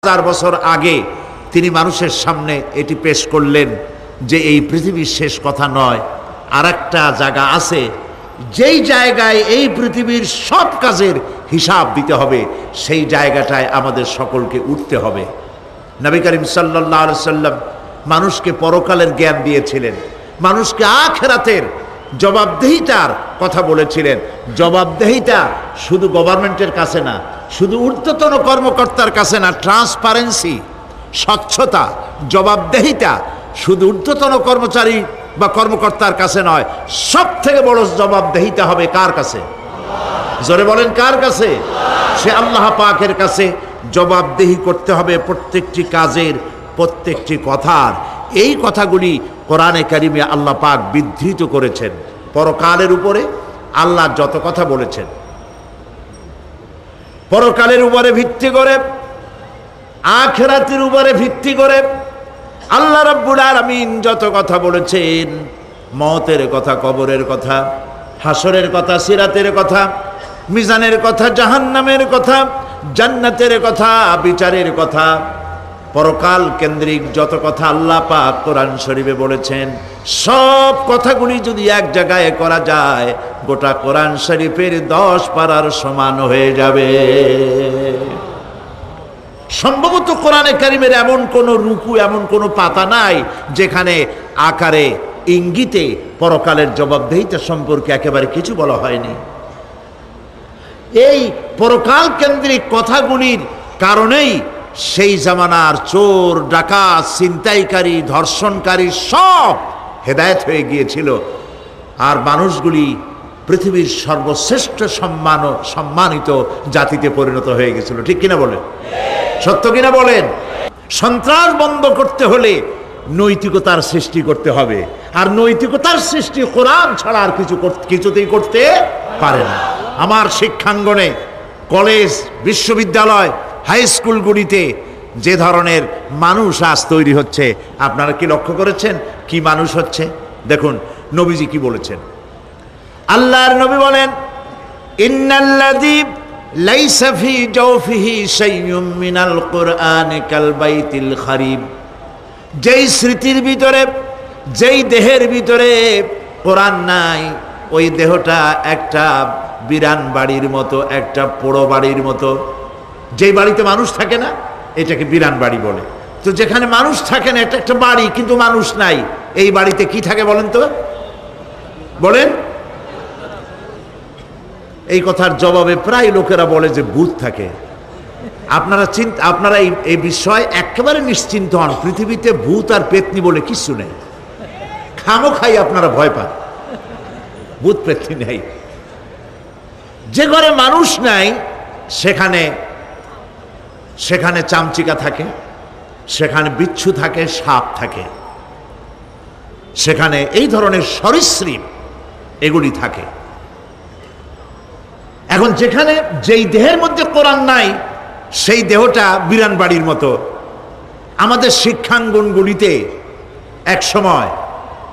হাজার বছর আগে তিনি মানুষের সামনে এটি পেশ করলেন যে এই পৃথিবীর শেষ কথা নয়, আর একটা জায়গা আছে যেই জায়গায় এই পৃথিবীর সব কাজের হিসাব দিতে হবে, সেই জায়গাটায় আমাদের সকলকে উঠতে হবে। নবী করিম সাল্লাল্লাহু আলাইহি সাল্লাম মানুষকে পরকালের জ্ঞান দিয়েছিলেন, মানুষকে আখিরাতের জবাবদেহিতার কথা বলেছিলেন। জবাবদেহিতা শুধু গভর্নমেন্টের কাছে না, শুধু ঊর্ধ্বতন কর্মকর্তার কাছে না, ট্রান্সপারেন্সি, স্বচ্ছতা, জবাবদেহিতা শুধু ঊর্ধ্বতন কর্মচারী বা কর্মকর্তার কাছে নয়, সব থেকে বড় জবাবদেহিতা হবে কার কাছে? জোরে বলেন, কার কাছে? সে আল্লাহ পাকের কাছে জবাবদেহি করতে হবে প্রত্যেকটি কাজের, প্রত্যেকটি কথার। এই কথাগুলি কোরআনে কারিমে আল্লাহ পাক বিধৃত করেছেন। পরকালের উপরে আল্লাহ যত কথা বলেছেন, পরকালের উপরে ভিত্তি করে, আখিরাতের উপরে ভিত্তি করে আল্লাহ রাব্বুল আলামিন যত কথা বলেছেন, মওতের কথা, কবরের কথা, হাসরের কথা, সিরাতের কথা, মিজানের কথা, জাহান্নামের কথা, জান্নাতের কথা, বিচারের কথা, পরকাল কেন্দ্রিক যত কথা আল্লাহ পাক কোরআন শরীফে বলেছেন, সব কথাগুলি যদি এক জায়গায় করা যায়, গোটা কোরআন শরীফের 10 পারার সমান হয়ে যাবে। সম্ভবত কোরআনে কারিমের এমন কোন রুকু, এমন কোন পাতা নাই যেখানে আকারে ইঙ্গিতে পরকালের জবাবদেহিতা সম্পর্কে একেবারে কিছু বলা হয়নি। এই পরকাল কেন্দ্রিক কথাগুলির কারণেই সেই জামানার চোর, ডাকাত, ছিনতাইকারী, ধর্ষণকারী সব হেদায়েত হয়ে গিয়েছিল, আর মানুষগুলি পৃথিবীর সর্বশ্রেষ্ঠ সম্মানিত জাতিতে পরিণত হয়ে গেছিল। ঠিক কিনা বলেন? সত্য কিনা বলেন? সন্ত্রাস বন্ধ করতে হলে নৈতিকতার সৃষ্টি করতে হবে, আর নৈতিকতার সৃষ্টি কোরআন ছাড়া আর কিছুতেই করতে পারে না। আমার শিক্ষাঙ্গনে, কলেজ, বিশ্ববিদ্যালয়, হাই স্কুলগুলিতে যে ধরনের মানুষ আজ তৈরি হচ্ছে, আপনারা কি লক্ষ্য করেছেন কি মানুষ হচ্ছে? দেখুন নবীজি কি বলেছেন। আল্লাহর নবী বলেন, ইন্নাল্লাযী লাইসা ফি জাওফিহি শাইউম মিনাল কুরআনি কাল বাইতিল খারিব। যেই স্মৃতির ভিতরে, যেই দেহের ভিতরে কোরআন নাই, ওই দেহটা একটা বিরান বাড়ির মতো, একটা পোড়ো বাড়ির মতো। যেই বাড়িতে মানুষ থাকে না, এটাকে বিরান বাড়ি বলে। তো যেখানে মানুষ থাকে না, এটা একটা বাড়ি কিন্তু মানুষ নাই, এই বাড়িতে কি থাকে বলেন তো? বলেন। এই কথার জবাবে প্রায় লোকেরা বলে যে ভূত থাকে। আপনারা এই বিষয়ে একেবারে নিশ্চিন্ত হন, পৃথিবীতে ভূত আর পেতনি বলে কিছু নেই। খামোখাই আপনারা ভয় পান, ভূত পেতনি নেই। যে ঘরে মানুষ নাই সেখানে চামচিকা থাকে, সেখানে বিচ্ছু থাকে, সাপ থাকে, সেখানে এই ধরনের সরীসৃপ এগুলি থাকে। এখন যেখানে যেই দেহের মধ্যে কোরআন নাই, সেই দেহটা বিরান বাড়ির মতো। আমাদের শিক্ষাঙ্গনগুলিতে এক সময়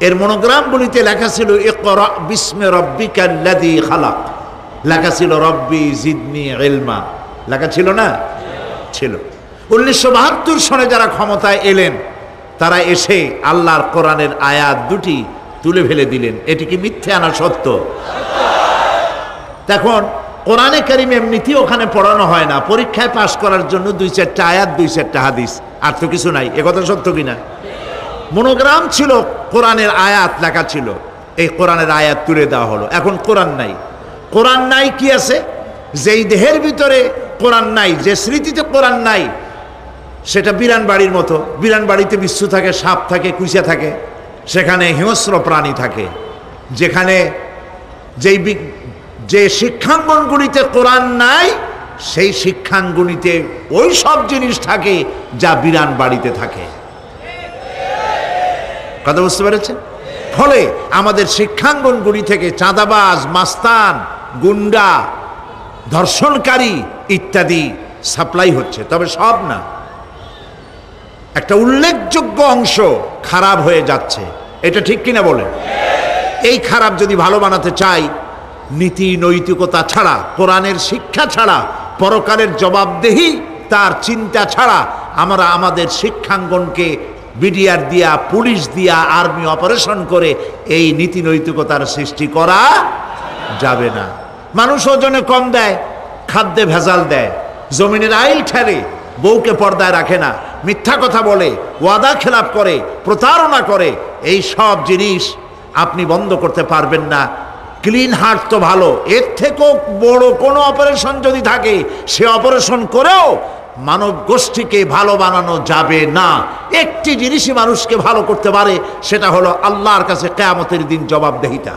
এর মনোগ্রামগুলিতে লেখা ছিল, ইকরা বিস্মি রাব্বিকাল্লাযী খালাক, লেখা ছিল রব্বি জিদনি ইলমা, লেখা ছিল না? ছিল। 1972 সনে যারা ক্ষমতায় এলেন, তারা এসে আল্লাহর কোরআনের আয়াত দুটি তুলে ফেলে দিলেন। এটি কি মিথ্যে না সত্য? এখন কোরআনে কারিম এমনিতেই ওখানে পড়ানো হয় না, পরীক্ষায় পাশ করার জন্য 2-4টা আয়াত, 2-4টা হাদিস, আর তো কিছু নাই। একথা সত্য কিনা? মনোগ্রাম ছিল, কোরআনের আয়াত লেখা ছিল, এই কোরআনের আয়াত তুলে দেওয়া হলো। এখন কোরআন নাই। কোরআন নাই কি আছে? যেই দেহের ভিতরে কোরআন নাই, যে স্মৃতিতে কোরআন নাই, সেটা বিরান বাড়ির মতো। বিরান বাড়িতে বিচ্ছু থাকে, সাপ থাকে, কুইচা থাকে, সেখানে হিংস্র প্রাণী থাকে। যেখানে যে শিক্ষাঙ্গনগুলিতে কোরআন নাই, সেই শিক্ষাঙ্গনিতে ওই সব জিনিস থাকে যা বিরান বাড়িতে থাকে। কথা বুঝতে পেরেছেন? ফলে আমাদের শিক্ষাঙ্গনগুলি থেকে চাঁদাবাজ, মাস্তান, গুন্ডা, ধর্ষণকারী ইত্যাদি সাপ্লাই হচ্ছে, তবে সব না। একটা উল্লেখযোগ্য অংশ খারাপ হয়ে যাচ্ছে। এটা ঠিক কিনা বলেন? এই খারাপ যদি ভালো বানাতে চাই, নীতি নৈতিকতা ছাড়া, কোরআনের শিক্ষা ছাড়া, পরকালের জবাবদেহি তার চিন্তা ছাড়া আমরা আমাদের শিক্ষাঙ্গনকে বিডিআর দিয়া, পুলিশ দিয়া, আর্মি অপারেশন করে এই নীতি নৈতিকতার সৃষ্টি করা যাবে না। মানুষ ওজনে কম দেয়, খাদ্যে ভেজাল দেয়, জমিনের আইল ঠেলে, বউকে পর্দায় রাখে না, মিথ্যা কথা বলে, ওয়াদা খেলাপ করে, প্রতারণা করে, এই সব জিনিস আপনি বন্ধ করতে পারবেন না। ক্লিন হার্ট তো ভালো, এর থেকেও বড় কোনো অপারেশন যদি থাকে, সে অপারেশন করেও মানব গোষ্ঠীকে ভালো বানানো যাবে না। একটি জিনিসই মানুষকে ভালো করতে পারে, সেটা হলো আল্লাহর কাছে কিয়ামতের দিন জবাবদেহিতা।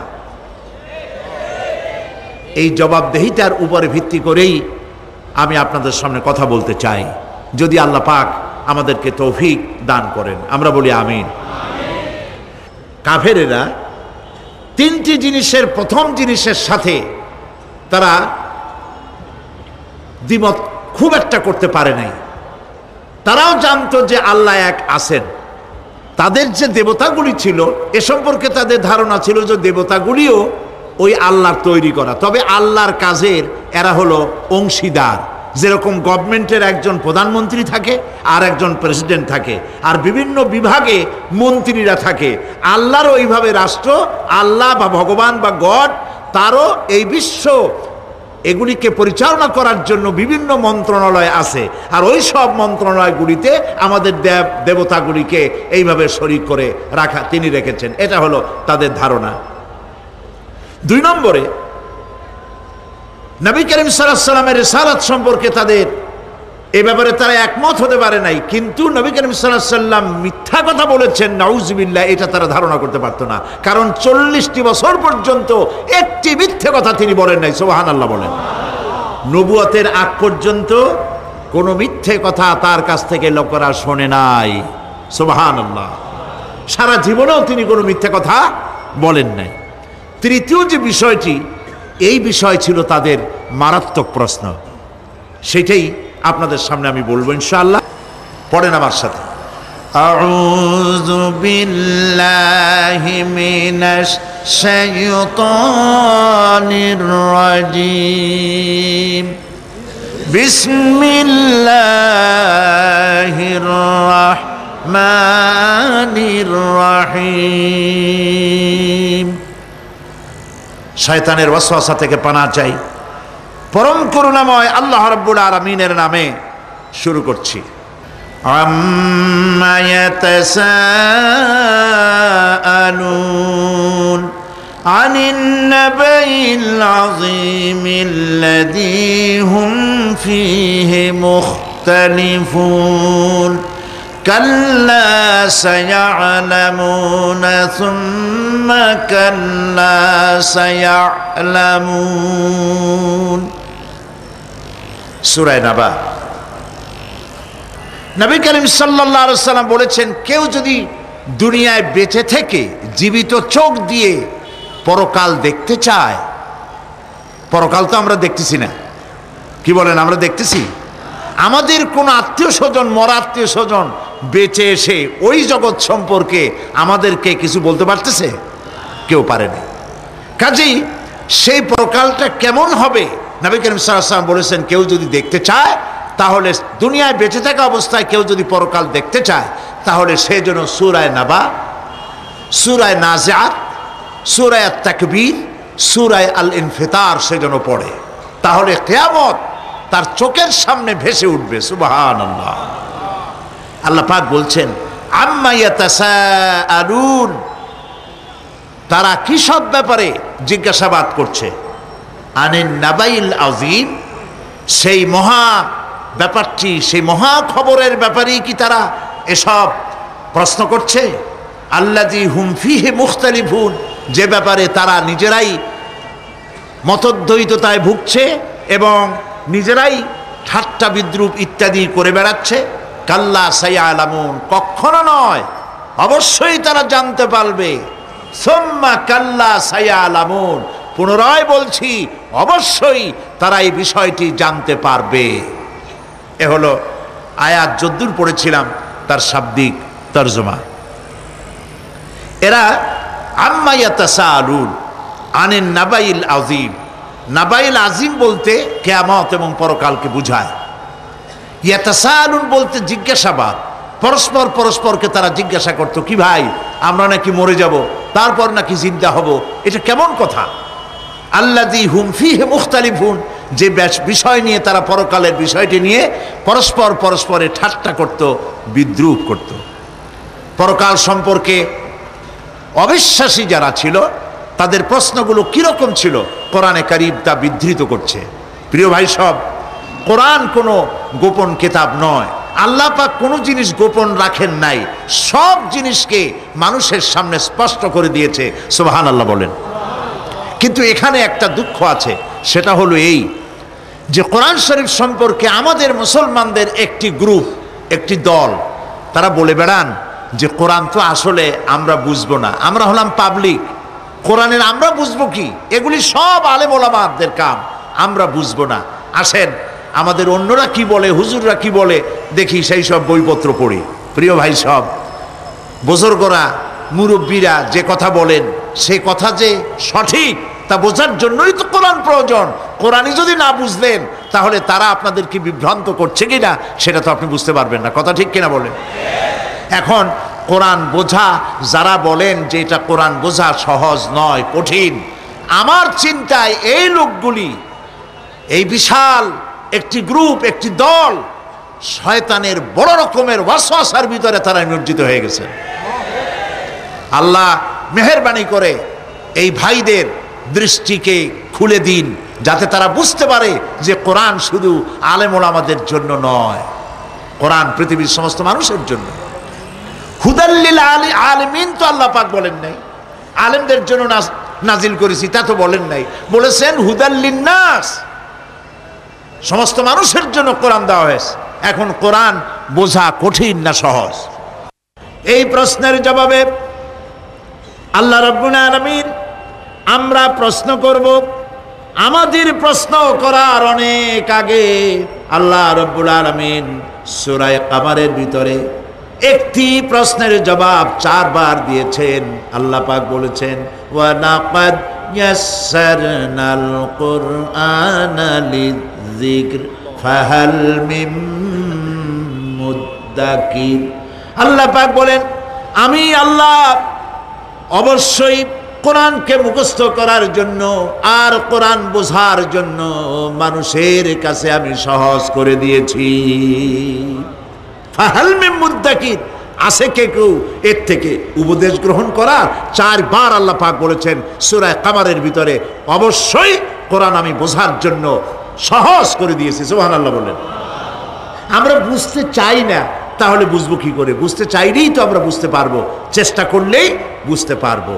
এই জবাবদেহিতার উপরে ভিত্তি করেই আমি আপনাদের সামনে কথা বলতে চাই, যদি আল্লাহ পাক আমাদেরকে তৌফিক দান করেন। আমরা বলি আমিন। কাফেরেরা তিনটি জিনিসের প্রথম জিনিসের সাথে তারা দ্বিমত খুব একটা করতে পারে নাই। তারাও জানতো যে আল্লাহ এক আছেন। তাদের যে দেবতাগুলি ছিল এ সম্পর্কে তাদের ধারণা ছিল যে দেবতাগুলিও ওই আল্লাহর তৈরি করা, তবে আল্লাহর কাজের এরা হলো অংশীদার। যেরকম গভর্নমেন্টের একজন প্রধানমন্ত্রী থাকে আর একজন প্রেসিডেন্ট থাকে, আর বিভিন্ন বিভাগে মন্ত্রীরা থাকে, আল্লাহরও ওইভাবে রাষ্ট্র, আল্লাহ বা ভগবান বা গড, তারও এই বিশ্ব এগুলিকে পরিচালনা করার জন্য বিভিন্ন মন্ত্রণালয় আছে, আর ওই সব মন্ত্রণালয়গুলিতে আমাদের দেবতাগুলিকে এইভাবে শরীক করে রাখা তিনি রেখেছেন। এটা হলো তাদের ধারণা। দুই নম্বরে, নবী করিম সাল্লাল্লাহু আলাইহি ওয়াসাল্লামের রিসালাত সম্পর্কে তাদের এ ব্যাপারে তারা একমত হতে পারে নাই, কিন্তু নবী করিম সাল্লাল্লাহু আলাইহি ওয়াসাল্লাম মিথ্যা কথা বলেছেন নাউজুবিল্লাহ, এটা তারা ধারণা করতে পারতো না। কারণ 40টি বছর পর্যন্ত একটি মিথ্যে কথা তিনি বলেন নাই। সুবহানাল্লাহ বলেন। নবুয়তের আগ পর্যন্ত কোনো মিথ্যে কথা তার কাছ থেকে লোকেরা শোনে নাই। সুবহানাল্লাহ। সারা জীবনেও তিনি কোনো মিথ্যে কথা বলেন নাই। তৃতীয় যে বিষয়টি, এই বিষয় ছিল তাদের মারাত্মক প্রশ্ন, সেটাই আপনাদের সামনে আমি বলবো ইনশাআল্লাহ। পড়েন আমার সাথে। আউযু বিল্লাহি মিনাশ শাইতানির রাজীম। বিসমিল্লাহির রাহমানির রাহিম। শয়তানের ওয়াসওয়াসা থেকে পানাহ চাই। পরম করুণাময় আল্লাহ রাব্বুল আলামিনের নামে শুরু করছি। আম্মা ইয়াতাসাআলুন আনিন নাবাইল আযীমিল্লাযী হুম ফীহি মুখতালিফুন কাল্লা সায়া'লামুনা সুম্মা কাল্লা সায়া'লামুন। সূরা নাবা। নবী করিম সাল্লাল্লাহু আলাইহি ওয়াসাল্লাম বলেছেন, কেউ যদি দুনিয়ায় বেঁচে থেকে জীবিত চোখ দিয়ে পরকাল দেখতে চায়, পরকাল তো আমরা দেখতেছি না, কি বলেন? আমরা দেখতেছি? আমাদের কোন আত্মীয় স্বজন, মরা আত্মীয় স্বজন বেঁচে এসে ওই জগৎ সম্পর্কে আমাদেরকে কিছু বলতে পারতেছে? কেউ পারেনি। কাজেই সেই পরকালটা কেমন হবে, নবী করিম সাল্লাল্লাহু আলাইহি ওয়াসাল্লাম বলেছেন, কেউ যদি দেখতে চায়, তাহলে দুনিয়ায় বেঁচে থাকা অবস্থায় কেউ যদি পরকাল দেখতে চায়, তাহলে সে যেন সূরা নাবা, সূরা নাজিআত, সূরা তাকবীর, সূরা আল ইনফিতার সে যেন পড়ে। তাহলে কিয়ামত তার চোখের সামনে ভেসে উঠবে। সুবহানাল্লাহ। আল্লাহ পাক বলছেন, আম্মা ইয়াতাসাআলুন, তারা কি সব ব্যাপারে জিজ্ঞাসাবাদ করছে? আনিন নাবাইল আযীম, সেই মহা ব্যাপারটি, সেই মহা খবরের ব্যাপারেই কি তারা এসব প্রশ্ন করছে? আল্লাযী হুম ফীহি মুখতালিফুন, যে ব্যাপারে তারা নিজেরাই মতদ্বৈততায় ভুগছে এবং নিজেরাই ঠাট্টা বিদ্রুপ ইত্যাদি করে বেড়াচ্ছে। কাল্লা সায়া'লামুন, কখনো নয়, অবশ্যই তারা জানতে পারবে। সুম্মা কাল্লা সায়া'লামুন, পুনরায় বলছি, অবশ্যই তারা এই বিষয়টি জানতে পারবে। এ হলো আয়াত যদ্দূর পড়েছিলাম তার শাব্দিক তরজমা। এরা আম্মা ইয়াতাসাআলুন আনিন নাবাইল আযীম, নাবাইল আযীম বলতে কিয়ামত এবং পরকালকে বুঝায়। ইয়াতাসালুন বলতে জিজ্ঞাসাবাদ, পরস্পর পরস্পরকে তারা জিজ্ঞাসা করত, কি ভাই আমরা নাকি মরে যাব, তারপর নাকি জিন্দা হব, এটা কেমন কথা? আল্লাযী হুম ফীহি মুখতালিফুন, যে বিষয় নিয়ে তারা পরকালের বিষয়টি নিয়ে পরস্পর পরস্পরে ঠাট্টা করত, বিদ্রূপ করত। পরকাল সম্পর্কে অবিশ্বাসী যারা ছিল তাদের প্রশ্নগুলো কিরকম ছিল, কোরআনে কারীম তা বিধৃত করছে। প্রিয় ভাই সব, কোরআন কোনো গোপন কিতাব নয়। আল্লাহ পাক কোনো জিনিস গোপন রাখেন নাই, সব জিনিসকে মানুষের সামনে স্পষ্ট করে দিয়েছে। সুবহানাল্লাহ বলেন। কিন্তু এখানে একটা দুঃখ আছে, সেটা হলো এই যে কোরআন শরীফ সম্পর্কে আমাদের মুসলমানদের একটি গ্রুপ, একটি দল, তারা বলে বেড়ান যে কোরআন তো আসলে আমরা বুঝবো না, আমরা হলাম পাবলিক, কোরআনের আমরা বুঝবো কি, এগুলি সব আলেম ওলামাদের কাম, আমরা বুঝবো না। আসেন আমাদের অন্যরা কি বলে, হুজুররা কি বলে দেখি, সেই সব বইপত্র পড়ি। প্রিয় ভাই সব, বুজুর্গরা মুরব্বীরা যে কথা বলেন সে কথা যে সঠিক তা বোঝার জন্যই তো কোরআন প্রয়োজন। কোরআনই যদি না বুঝলেন তাহলে তারা আপনাদেরকে বিভ্রান্ত করছে কিনা সেটা তো আপনি বুঝতে পারবেন না। কথা ঠিক কিনা বলেন? এখন কোরআন বোঝা যারা বলেন যে এটা কোরআন বোঝা সহজ নয়, কঠিন, আমার চিন্তায় এই লোকগুলি, এই বিশাল একটি গ্রুপ, একটি দল, শয়তানের বড় রকমের ওয়াসওয়াসার ভিতরে তারা নিমজ্জিত হয়ে গেছে। আল্লাহ মেহেরবানি করে এই ভাইদের দৃষ্টিকে খুলে দিন, যাতে তারা বুঝতে পারে যে কোরআন শুধু আলেম ওলামাদের জন্য নয়, কোরআন পৃথিবীর সমস্ত মানুষের জন্য। হুদাল্লিল আলিমিন তো আল্লাহ পাক বলেন নাই আলেমদের জন্য নাজিল করেছি, তা তো বলেন নাই, বলেছেন হুদাল্লিন নাস, সমস্ত মানুষের জন্য কোরআন দেওয়া হয়েছে। এখন কোরআন বোঝা কঠিন না সহজ? এই প্রশ্নের জবাবে আল্লাহ রাব্বুল আলামিন, আমরা প্রশ্ন করব, আমাদের প্রশ্ন করার অনেক আগে আল্লাহ রাব্বুল আলামিন সূরা কামারের ভিতরে একটি প্রশ্নের জবাব 4 বার দিয়েছেন। আল্লাহ পাক বলেছেন, ওয়া লাকাদ ইয়াসসারনাল কুরআনা লিযিকর ফাহাল মিন মুদ্দাকির। আল্লাহ পাক বলেন, আমি আল্লাহ অবশ্যই কোরআনকে মুখস্থ করার জন্য আর কোরআন বোঝার জন্য মানুষের কাছে আমি সহজ করে দিয়েছি। ফাহাল মিন মুদ্দাকির, আছে কে কেউ এর থেকে উপদেশ গ্রহণ করার? 4 বার আল্লাহ পাক বলেছেন সূরা কামারের ভিতরে, অবশ্যই কোরআন আমি বোঝার জন্য সহজ করে দিয়েছি। সুবহানাল্লাহ বলেন। আমরা বুঝতে চাই না, তাহলে বুঝবো কি করে? বুঝতে চাইলেই তো আমরা বুঝতে পারবো, চেষ্টা করলেই বুঝতে পারবো।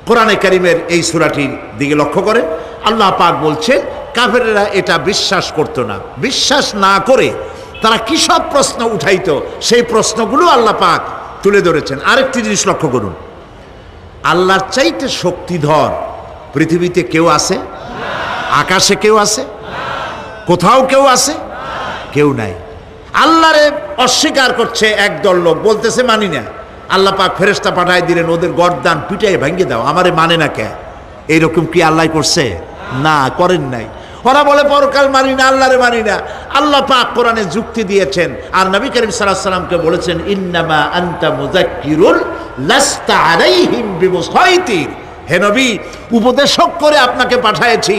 কোরআনে কারীমের এই সূরাটির দিকে লক্ষ্য করে আল্লাহ পাক বলছেন, কাফেরেরা এটা বিশ্বাস করতো না, বিশ্বাস না করে তারা কি সব প্রশ্ন উঠাইতো, সেই প্রশ্নগুলো আল্লাহ পাক তুলে ধরেছেন। আরেকটি জিনিস লক্ষ্য করুন, আল্লাহর চাইতে শক্তিধর পৃথিবীতে কেউ আছে? আকাশে কেউ আছে? কোথাও কেউ আছে? কেউ নাই। আল্লাহরে অস্বীকার করছে একদল লোক, বলতেছে মানি না। আল্লাহ পাক ফেরেশতা পাঠায় দিলেন, ওদের গর্দান পিটাই ভাঙ্গে দাও, আমারে মানে না কে? এইরকম কি আল্লাহ করছে? না, করেন নাই। ওরা বলে পরকাল মানি না, আল্লাহরে মানি না। আল্লাহ পাক কোরআনে যুক্তি দিয়েছেন, আর নবী করিম সাল্লাল্লাহু আলাইহি সাল্লামকে বলেছেন, ইন্নামা আনতা মুযাক্কিরুন লাস্তা আলাইহিম বিমুসাইতির। হে নবী, উপদেশক করে আপনাকে পাঠাইছি,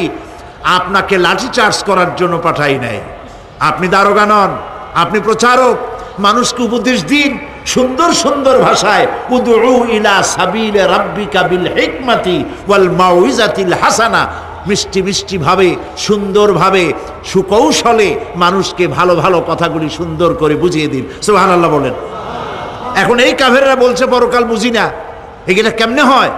আপনাকে লাঠি চার্জ করার জন্য পাঠাই নাই। আপনি দারোগা নন, আপনি প্রচারক, মানুষকে উপদেশ দিন সুন্দর সুন্দর ভাষায়। উদউ ইলা সাবিলি রাব্বিকা বিল হিকমাতি ওয়াল মাউইজাতিল হাসানা, মিষ্টি মিষ্টি ভাবে, সুন্দরভাবে, সুকৌশলে মানুষকে ভালো ভালো কথাগুলি সুন্দর করে বুঝিয়ে দিন। সুবহানাল্লাহ বলেন। এখন এই কাফেররা বলছে পরকাল বুঝি না, এটা কেমনে হয়?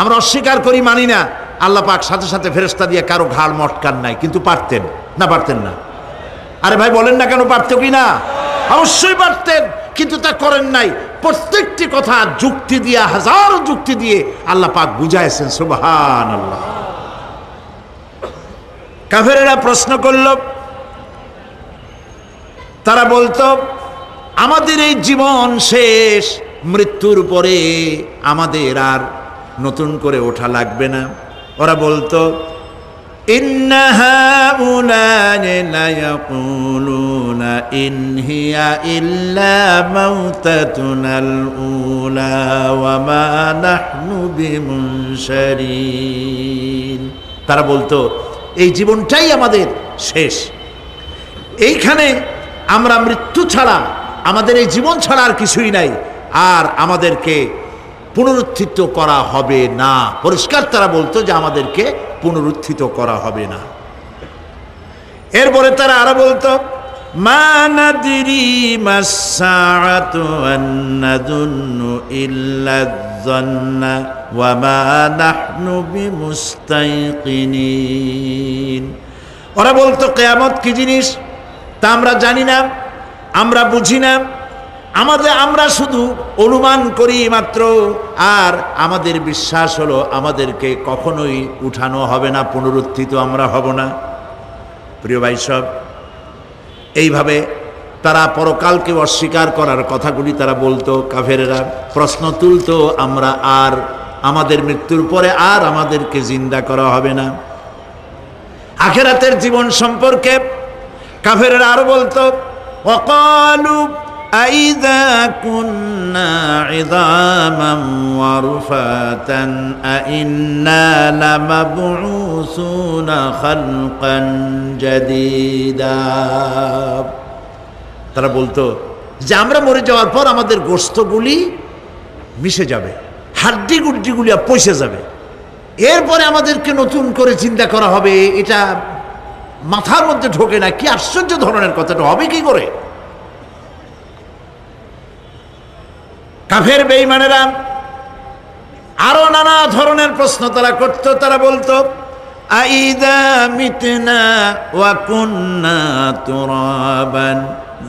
আমরা অস্বীকার করি, মানি না। আল্লাহ পাক সাথে সাথে ফেরেশতা দিয়ে কারো ঘাড় মটকান নাই, কিন্তু পারতেন না? পারতেন না? আরে ভাই বলেন না কেন, পারতো কি না? অবশ্যই পারতেন, কিন্তু তা করেন নাই। প্রত্যেকটি কথা যুক্তি দিয়ে, হাজারো যুক্তি দিয়ে আল্লাহ পাক বুঝাইছেন। সুবহানাল্লাহ। কাফেরেরা প্রশ্ন করল, তারা বলতো আমাদের এই জীবন শেষ, মৃত্যুর পরে আমাদের আর নতুন করে ওঠা লাগবে না। ওরা বলতো ইন্না হাউলানি লায়াকুলুনা ইন হিয়া ইল্লা মাউতাতুনাল উলা ওয়া মা নাহনু বিমুনশারিন। তারা বলতো এই জীবনটাই আমাদের শেষ, এইখানে আমরা মৃত্যু ছাড়া, আমাদের এই জীবন ছাড়া আর কিছুই নাই, আর আমাদেরকে পুনরুত্থিত করা হবে না। পরিষ্কার তারা বলতো যে আমাদেরকে পুনরুত্থিত করা হবে না। এরপরে তারা আরো বলতো মা নাদরি মাস-সাআতু ওয়া নাযুন্নু ইল্লা যান্না ওয়া মা নাহনু বিমুস্তাইকিনিন। ওরা বলতো কিয়ামত কি জিনিস তা আমরা জানি না, আমরা বুঝি না, আমরা শুধু অনুমান করি মাত্র, আর আমাদের বিশ্বাস হলো আমাদেরকে কখনোই উঠানো হবে না, পুনরুত্থিত আমরা হব না। প্রিয় ভাই সব, এইভাবে তারা পরকালকে অস্বীকার করার কথাগুলি তারা বলতো। কাফেরেরা প্রশ্ন তুলতো আমরা আর আমাদের মৃত্যুর পরে আর আমাদেরকে জিন্দা করা হবে না। আখিরাতের জীবন সম্পর্কে কাফেরেরা আরো বলতো ওয়াকালু আইযা কুন্না ইযামান ওয়া রুফাতান আইন্না লামাবউসুনা খালকান জাদীদা। তারা বলতো যে আমরা মরে যাওয়ার পর আমাদের গোশতগুলি মিশে যাবে, হাড্ডি গুড্ডিগুলি পচে যাবে, এরপরে আমাদেরকে নতুন করে চিন্তা করা হবে। এটা মাথার মধ্যে ঢোকে না, কি আশ্চর্য ধরনের কথাটা হবে কি করে। কাফের বেঈমানেরা আরো নানা ধরনের প্রশ্ন তারা করত। তারা বলতো আইদা মিতনা ওয়া কুন্না তুরাবান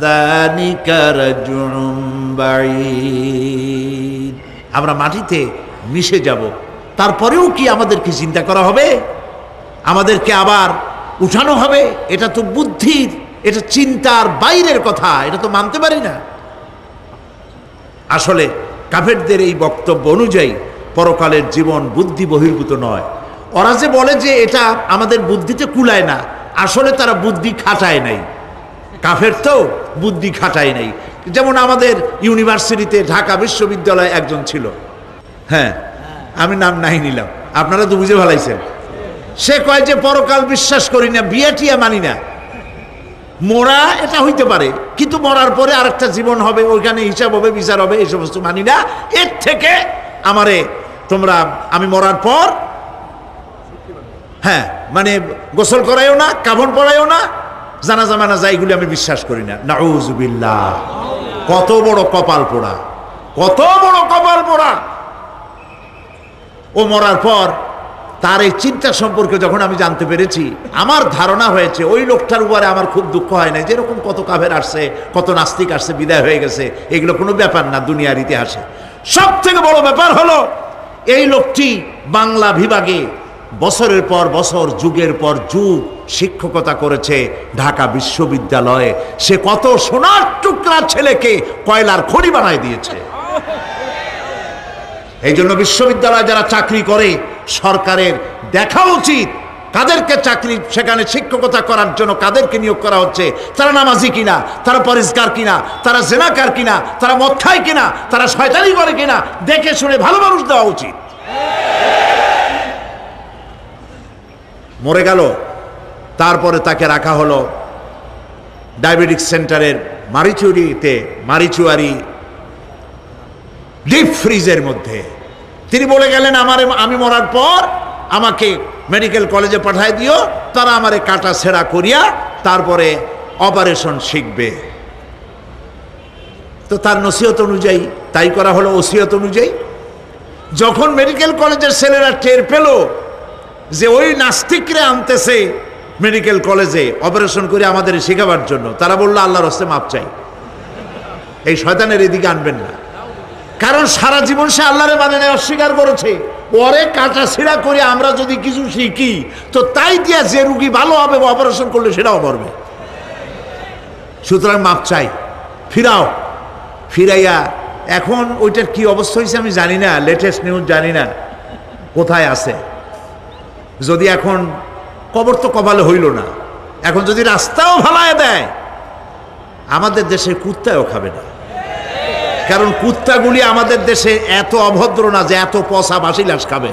যালিকা রাজউম বাঈদ। আমরা মাটিতে মিশে যাব, তারপরেও কি আমাদেরকে চিন্তা করা হবে, আমাদেরকে আবার উঠানো হবে? এটা তো বুদ্ধির, এটা চিন্তার বাইরের কথা, এটা তো মানতে পারি না। আসলে কাফেরদের এই বক্তব্য অনুযায়ী পরকালের জীবন বুদ্ধি বহির্ভূত নয়। ওরা যে বলে যে এটা আমাদের বুদ্ধিতে কুলায় না, আসলে তারা বুদ্ধি খাটায় নাই। কাফের তো বুদ্ধি খাটায় নাই। যেমন আমাদের ইউনিভার্সিটিতে ঢাকা বিশ্ববিদ্যালয়ে একজন ছিল, হ্যাঁ আমি নাম নাই নিলাম, আপনারা তো বুঝে ভালাইছেন। সে কয় যে পরকাল বিশ্বাস করি না, বিয়ে টিয়া মানি না, মরা এটা হইতে পারে কিন্তু মরার পরে আরেকটা জীবন হবে, ওইখানে হিসাব হবে, বিচার হবে, এই সমস্ত মানি না। এর থেকে আমারে তোমরা, আমি মরার পর হ্যাঁ মানে গোসল করাইও না, কাফন পরাইও না, জানাজা মানাজা এগুলি আমি বিশ্বাস করি না। নাউযুবিল্লাহ। কত বড় কপাল পোড়া, কত বড় কপাল পোড়া। ও মরার পর তার এই চিন্তা সম্পর্কে যখন আমি জানতে পেরেছি, আমার ধারণা হয়েছে ওই লোকটার উপরে আমার খুব দুঃখ হয় না। যেরকম কত কাফের আসছে, কত নাস্তিক আসছে, বিদায় হয়ে গেছে, এগুলো কোনো ব্যাপার না দুনিয়ার ইতিহাসে। সব থেকে বড় ব্যাপার হলো এই লোকটি বাংলা বিভাগে বছরের পর বছর, যুগের পর যুগ শিক্ষকতা করেছে ঢাকা বিশ্ববিদ্যালয়ে। সে কত সোনার টুকরা ছেলেকে কয়লার খনি বানায় দিয়েছে। এই জন্য বিশ্ববিদ্যালয়ে যারা চাকরি করে সরকারের দেখা উচিত কাদেরকে চাকরি, সেখানে শিক্ষকতা করার জন্য কাদেরকে নিয়োগ করা হচ্ছে, তারা নামাজি কিনা, তারা পরিষ্কার কিনা, তারা জেনাকার কিনা, তারা মদ খায় কিনা, তারা শয়তানি করে কিনা, দেখে শুনে ভালো মানুষ দেওয়া উচিত। মরে গেল, তারপরে তাকে রাখা হলো ডায়াবেটিক সেন্টারের মারিচুয়ারি ডিপ ফ্রিজের মধ্যে। তিনি বলে গেলেন আমি মরার পর আমাকে মেডিকেল কলেজে পাঠায় দিও, তারা আমারে কাটা ছেঁড়া করিয়া তারপরে অপারেশন শিখবে। তো তার নসিহত অনুযায়ী তাই করা হলো, ওসিয়ত অনুযায়ী। যখন মেডিকেল কলেজের ছেলেরা টের পেল যে ওই নাস্তিকরে আনতেছে মেডিকেল কলেজে অপারেশন করে আমাদের শেখাবার জন্য, তারা বললো আল্লাহর হস্তে মাপ চাই, এই শয়তানের এদিকে আনবেন না। কারণ সারা জীবন সে আল্লাহরে মানে না, অস্বীকার করেছে। পরে কাটা ছিঁড়া করে আমরা যদি কিছু শিখি তো তাই দিয়া যে রুগী ভালো হবে, অপারেশন করলে সেটাও মরবে। সুতরাং মাপ চাই, ফিরাইয়া এখন ওইটার কি অবস্থা হয়েছে আমি জানি না, লেটেস্ট নিউজ জানি না কোথায় আছে। যদি এখন কবর তো কপালে হইল না, এখন যদি রাস্তাও ভালায় দেয় আমাদের দেশে কুত্তাও খাবে না, কারণ কুত্তাগুলি আমাদের দেশে এত অভদ্র না যে এত পচা বাসি লাশ খাবে,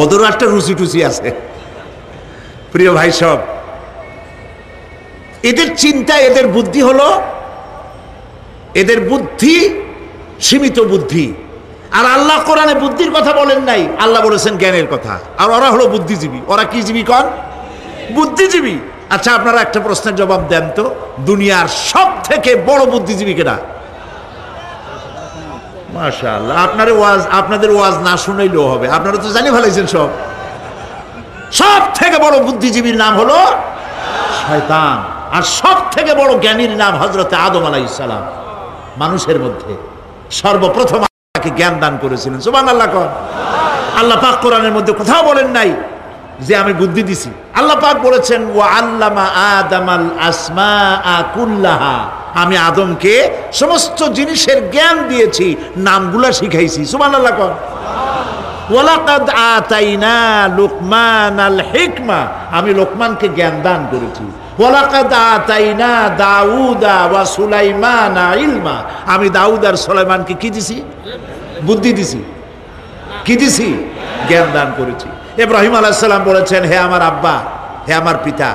ওদেরও একটা রুচি টুচি আছে। প্রিয় ভাই সব, এদের চিন্তা, এদের বুদ্ধি হলো, এদের বুদ্ধি সীমিত বুদ্ধি। আর আল্লাহ কোরআনে বুদ্ধির কথা বলেন নাই, আল্লাহ বলেছেন জ্ঞানের কথা। আর ওরা হলো বুদ্ধিজীবী। ওরা কি জীবী কন? বুদ্ধিজীবী। আচ্ছা, আপনারা একটা প্রশ্নের জবাব দেন তো, দুনিয়ার সব থেকে বড় বুদ্ধিজীবী কেনা? মাশাআল্লাহ, আপনাদের ওয়াজ না শুনাইলেও হবে, আপনারা তো জানি ফেলাইছেন সব। সব থেকে বড় বুদ্ধিজীবীর নাম হলো শয়তান। আর সব থেকে বড় জ্ঞানীর নাম হযরত আদম আলাইহিস সালাম। মানুষের মধ্যে সর্বপ্রথম আল্লাহকে জ্ঞান দান করেছিলেন। সুবহানাল্লাহ কোন। আল্লাহ পাক কোরআনের মধ্যে কোথাও বলেন নাই যে আমি বুদ্ধি দিছি। আল্লাহ পাক বলেছেন ওয়া আল্লামা আদামাল আসমাআ কুল্লাহা, আমি আদমকে সমস্ত জিনিসের জ্ঞান দিয়েছি, নামগুলা শিখাইছি। সুবহানাল্লাহ কোন। ওয়ালাকাদ আতাইনা লুকমানাল হিকমা, আমি লোকমানকে জ্ঞান দান করেছি। ওয়ালাকাদ আতাইনা দাউদা ওয়া সুলাইমানা ইলমা, আমি দাউদ আর সুলাইমানকে কি দিছি? বুদ্ধি দিছি। কি দিছি? জ্ঞান দান করেছি। ইব্রাহিম আলাইহিস সালাম বলেছেন, হে আমার আব্বা, হে আমার পিতা,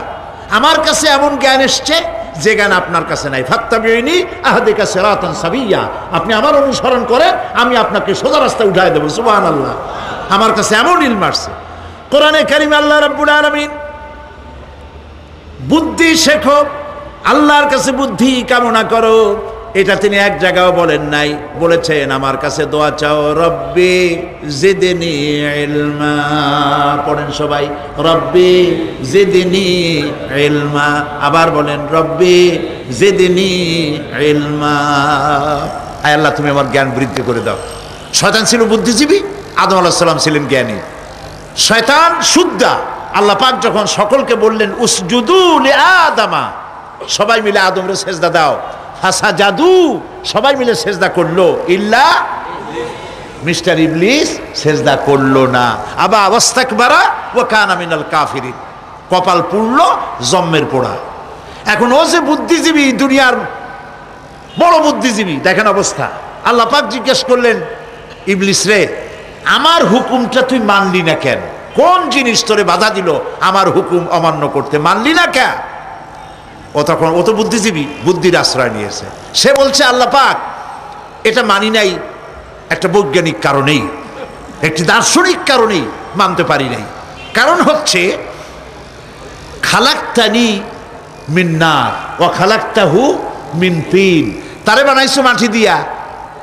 আমার কাছে এমন জ্ঞান এসছে যে জ্ঞান আপনার কাছে নাই। ফাত্তাবিউনি আহদিকা সিরাতান সাবিয়্যা, আপনি আমার অনুসরণ করেন, আমি আপনাকে সোজা রাস্তায় উঠায় দেব। সুবহানাল্লাহ, আমার কাছে এমন ইলম আসছে। কোরআনে কারিমে আল্লাহ রাব্বুল আলামিন বুদ্ধি শেখো, আল্লাহর কাছে বুদ্ধি কামনা করো, এটা তিনি এক জায়গাও বলেন নাই। বলেছেন আমার কাছে দোয়া চাও, রব্বি জিদনি ইলমা। পড়েন সবাই, রব্বি জিদনি ইলমা। আবার বলেন, রব্বি জিদনি ইলমা। আয় আল্লাহ, তুমি আমার জ্ঞান বৃদ্ধি করে দাও। শয়তান ছিল বুদ্ধিজীবী, আদম আলাইহিস সালাম ছিলেন জ্ঞানী। শয়তান সুদ্দা। আল্লাহ পাক যখন সকলকে বললেন উসজুদু লিআদামা, সবাই মিলে আদমরে সেজদা দাও, ফাসাজাদু, সবাই মিলে সেজদা করলো, ইল্লা মিস্টার ইবলিস সেজদা করলো না। আবা ওয়াস্তাকবারা ওয়া কানা মিনাল কাফিরিন, কপাল পুড়লো, জম্মের পোড়া। এখন ও যে বুদ্ধিজীবী, দুনিয়ার বড় বুদ্ধিজীবী, দেখেন অবস্থা। আল্লাহ পাক জিজ্ঞেস করলেন, ইবলিস রে, আমার হুকুমটা তুই মানলি না কেন? কোন জিনিস তোরে বাধা দিল আমার হুকুম অমান্য করতে? মানলি না কেন? ও তখন, ও তো বুদ্ধিজীবী, বুদ্ধির আশ্রয় নিয়েছে। সে বলছে, আল্লাহ পাক, এটা মানি নাই একটা বৈজ্ঞানিক কারণেই, একটি দার্শনিক কারণেই মানতে পারি নাই। কারণ হচ্ছে খালাকতানি মিন নার ওয়া খালাকতাহু মিন তিন, তারে বানাইছো মাটি দিয়া,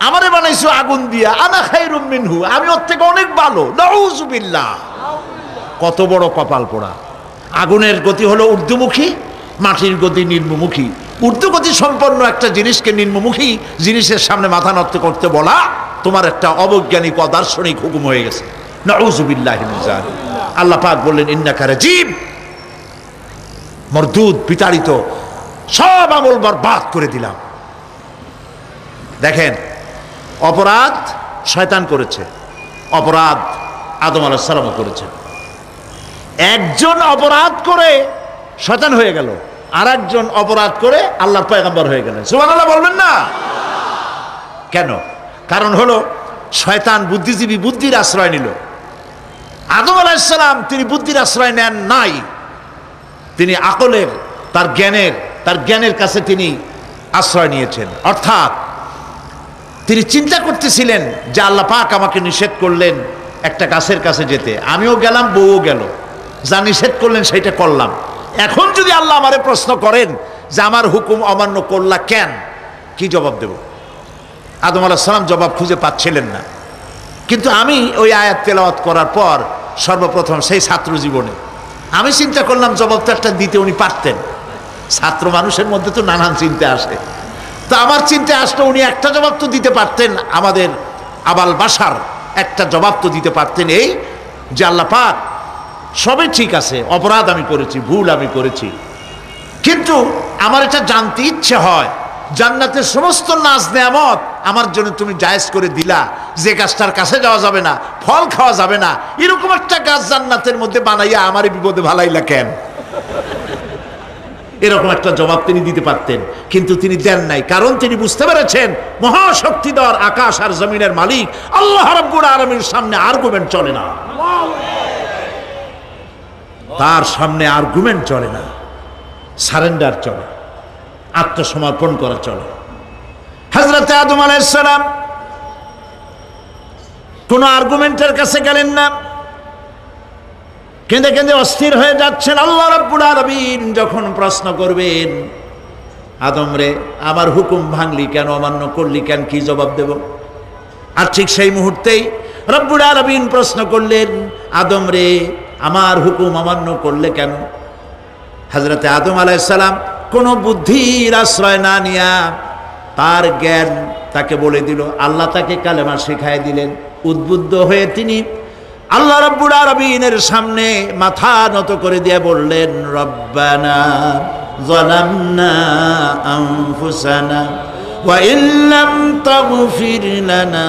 আমারে বানাইছো আগুন দিয়া, আনা খায়রুম মিনহু, আমি ওর থেকে অনেক ভালো। নাউযুবিল্লাহ। কত বড় কপাল পোড়া। আগুনের গতি হলো ঊর্ধ্বমুখী, মাটির গতি নিম্নমুখী। ঊর্ধ্বগতি সম্পন্ন একটা জিনিসকে নিম্নমুখী জিনিসের সামনে মাথা নত করতে বলা তোমার একটা অবৈজ্ঞানিক অদার্শনিক হুকুম হয়ে গেছে। নাউযুবিল্লাহি মিন যালিক। আল্লাহ পাক বললেন, ইন্নাকা রাজিম, মরদুদ, বিতাড়িত, সব আমল বরবাদ করে দিলাম। দেখেন, অপরাধ শয়তান করেছে, অপরাধ আদম আলাইহিস সালামও করেছে। একজন অপরাধ করে শয়তান হয়ে গেল, আর একজন অপরাধ করে আল্লাহর পয়গম্বর হয়ে গেলেন। সুবহানাল্লাহ বলবেন না? কেন? কারণ হলো শয়তান বুদ্ধিজীবী, বুদ্ধির আশ্রয় নিল। আদম আলাইহিস সালাম তিনি বুদ্ধির আশ্রয় নেন নাই, তিনি আকলের, তার জ্ঞানের কাছে তিনি আশ্রয় নিয়েছেন। অর্থাৎ তিনি চিন্তা করতেছিলেন যে আল্লাহ পাক আমাকে নিষেধ করলেন একটা গাছের কাছে যেতে, আমিও গেলাম, বউও গেল, যা নিষেধ করলেন সেটা করলাম। এখন যদি আল্লাহ আমারে প্রশ্ন করেন যে আমার হুকুম অমান্য করলা কেন, কি জবাব দেব? আদম আলাইহিস সালাম জবাব খুঁজে পাচ্ছিলেন না। কিন্তু আমি ওই আয়াত তেলাওয়াত করার পর সর্বপ্রথম সেই ছাত্র জীবনে আমি চিন্তা করলাম জবাব তো একটা দিতে উনি পারতেন। ছাত্র মানুষের মধ্যে তো নানান চিন্তা আসে, তো আমার চিন্তা আসলো উনি একটা জবাব তো দিতে পারতেন, আমাদের আবাল বাসার একটা জবাব তো দিতে পারতেন, এই যে আল্লাহ পাক সবই ঠিক আছে, অপরাধ আমি করেছি, ভুল আমি করেছি, কিন্তু আমার এটা জানতে ইচ্ছে হয় জান্নাতের সমস্ত নাজ নেয়ামত আমার জন্য তুমি জায়েজ করে দিলা যে গাছটার কাছে যাওয়া যাবে না, ফল খাওয়া যাবে না, এরকম একটা গাছ জান্নাতের মধ্যে বানাইয়া আমার বিপদে ভালাইলা কেন? এরকম একটা জবাব তিনি দিতে পারতেন, কিন্তু তিনি দেন নাই। কারণ তিনি বুঝতে পেরেছেন মহাশক্তিধর আকাশ আর জমিনের মালিক আল্লাহ রাব্বুল আলামিনের সামনে আর্গুমেন্ট চলে না, তার সামনে আর্গুমেন্ট চলে না, সারেন্ডার চলে, আত্মসমর্পণ করা চলে। হযরত আদম আলাইহিস সালাম কোন আর্গুমেন্টের কাছে গেলেন না, কেঁদে কেঁদে অস্থির হয়ে যাচ্ছেন। আল্লাহ রাব্বুল আলামিন যখন প্রশ্ন করবেন, আদম রে আমার হুকুম ভাঙলি কেন, অমান্য করলি কেন, কি জবাব দেব? আর ঠিক সেই মুহূর্তেই রব্বুল আলামিন প্রশ্ন করলেন, আদম রে আমার হুকুম অমান্য করলে কেন? হযরত আদম আলাইহিস সালাম কোনো বুদ্ধির আশ্রয় না নিয়া তার জ্ঞান তাকে বলে দিল, আল্লাহ তাকে কালেমা শিখায় দিলেন। উদ্বুদ্ধ হয়ে তিনি আল্লাহ রাব্বুল আলামিনের সামনে মাথা নত করে দিয়ে বললেন, রব্বানা যালামনা আনফুসানা ওয়া ইল্লাম তাগফির লানা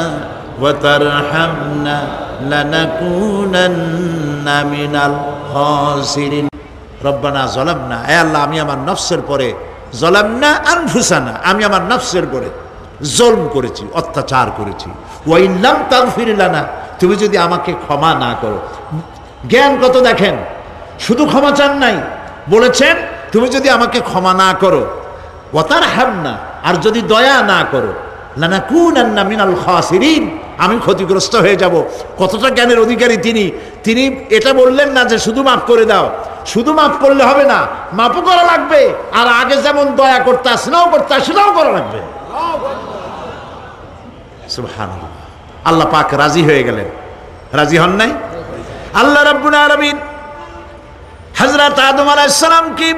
ওয়া তারহামনা লানাকুনান্না মিনাল খাসিরিন। রব্বানা যালামনা, হে আল্লাহ আমি আমার নফসের পরে, যালামনা আনফুসানা আমি আমার নফসের পরে জুলম করেছি, অত্যাচার করেছি। ওয়া ইল্লাম তাগফির লানা, তুমি যদি আমাকে ক্ষমা না করো। জ্ঞান কত দেখেন, শুধু ক্ষমা চান নাই, বলেছেন তুমি যদি আমাকে ক্ষমা না করো, ওয়া তারহামনা আর যদি দয়া না করো, লানাকুনান্না মিনাল খাসিরিন আমি ক্ষতিগ্রস্ত হয়ে যাব। কতটা জ্ঞানের অধিকারী তিনি! তিনি এটা বললেন না যে শুধু মাফ করে দাও, শুধু মাফ করলে হবে না, মাফও করা লাগবে, আর আগে যেমন দয়া করতে স্নেহ করতে সেটাও করা লাগবে। সুবহানাল্লাহ। আল্লাহ পাক রাজি হয়ে গেলেন, রাজি হন নাই? আল্লাহ রাব্বুল আলামিন হযরত আদম আলাইহিস সালামকে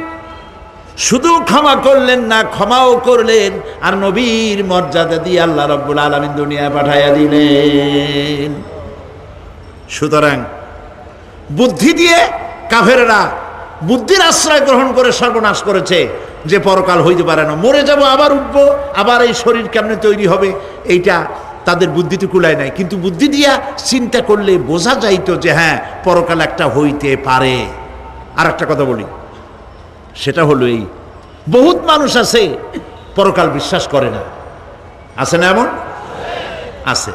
শুধু ক্ষমা করলেন না, ক্ষমাও করলেন, আর নবীর মর্যাদা দিয়ে আল্লাহ রাব্বুল আলামিন দুনিয়ায় পাঠাইয়া দিলেন। সুতরাং বুদ্ধি দিয়ে কাফেররা বুদ্ধির আশ্রয় গ্রহণ করে সর্বনাশ করেছে, যে পরকাল হইতে পারে না, মরে যাব আবার উঠবো, আবার এই শরীর কেমনে তৈরি হবে, এইটা তাদের বুদ্ধিতে কুলায় নাই। কিন্তু বুদ্ধি দিয়া চিন্তা করলে বোঝা যাইতো যে হ্যাঁ পরকাল একটা হইতে পারে। আর একটা কথা বলি, সেটা হলো এই, বহুত মানুষ আছে পরকাল বিশ্বাস করে না, আছে না? এমন আছে।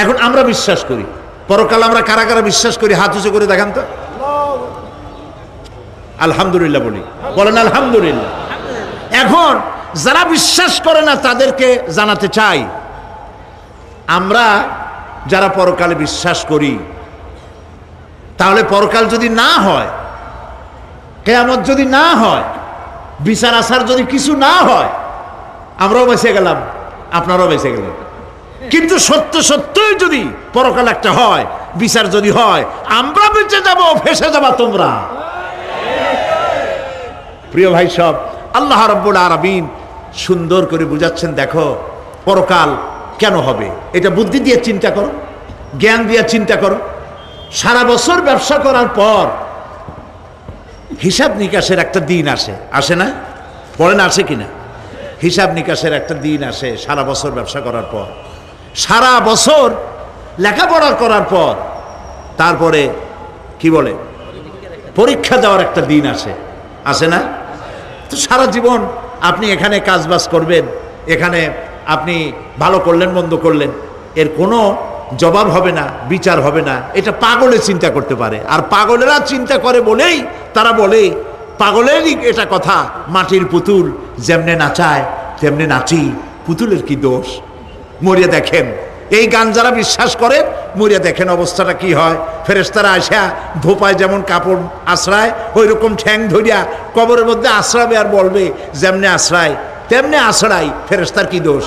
এখন আমরা বিশ্বাস করি পরকাল, আমরা কারা কারা বিশ্বাস করি হাত উঁচু করে দেখান তো। আলহামদুলিল্লাহ বলি, বলেন আলহামদুলিল্লাহ। এখন যারা বিশ্বাস করে না তাদেরকে জানাতে চাই, আমরা যারা পরকালে বিশ্বাস করি, তাহলে পরকাল যদি না হয়, কিয়ামত যদি না হয়, বিচার আচার যদি কিছু না হয়, আমরাও বেঁচে গেলাম, আপনারাও বেঁচে গেলেন। কিন্তু সত্য সত্যই যদি পরকাল একটা হয়, বিচার যদি হয়, আমরা বেঁচে যাব, ফেসে যাবা তোমরা। প্রিয় ভাই সব, আল্লাহ রাব্বুল আলামিন সুন্দর করে বুঝাচ্ছেন, দেখো পরকাল কেন হবে, এটা বুদ্ধি দিয়ে চিন্তা করো, জ্ঞান দিয়ে চিন্তা করো। সারা বছর ব্যবসা করার পর হিসাব নিকাশের একটা দিন আসে, আসে না? বলেন আসে কিনা? হিসাব নিকাশের একটা দিন আসে সারা বছর ব্যবসা করার পর, সারা বছর লেখাপড়া করার পর, তারপরে কি বলে পরীক্ষা দেওয়ার একটা দিন আসে, আসে না? তো সারা জীবন আপনি এখানে কাজবাজ করবেন, এখানে আপনি ভালো করলেন মন্দ করলেন, এর কোনো জবাব হবে না, বিচার হবে না। এটা পাগলে চিন্তা করতে পারে, আর পাগলেরা চিন্তা করে বলেই তারা বলে, পাগলেরই এটা কথা, মাটির পুতুল যেমনে নাচায় তেমনে নাচি, পুতুলের কি দোষ? মরিয়া দেখেন, এই গান যারা বিশ্বাস করেন, মরিয়া দেখেন অবস্থাটা কি হয়। ফেরেশতারা আসা ধোপায় যেমন কাপড় আশ্রায়, ওই রকম ঠ্যাং ধরিয়া কবরের মধ্যে আশ্রাবে, আর বলবে যেমনে আশ্রায় তেমনে আশ্রাই, ফেরেশতার কি দোষ?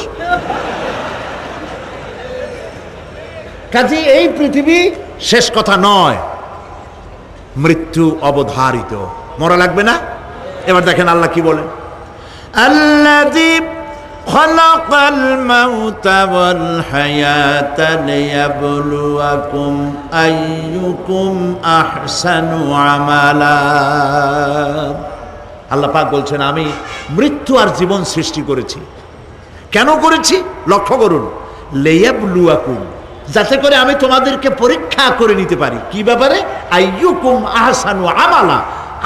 কাজে এই পৃথিবী শেষ কথা নয়, মৃত্যু অবধারিত, মরা লাগবে না। এবার দেখেন আল্লাহ কি বলেন, আল্লাযী খালাকাল মাউতা ওয়াল হায়াতা লিয়াবলুয়াকুম আইয়ুকুম আহসানু আমালা। আল্লাহ পাক বলছেন, আমি মৃত্যু আর জীবন সৃষ্টি করেছি কেন করেছি লক্ষ্য করুন, লিয়াবলুয়াকুম, যাতে করে আমি তোমাদেরকে পরীক্ষা করে নিতে পারি। কি ব্যাপারে? আইয়ুকুম আহসানু আমালা,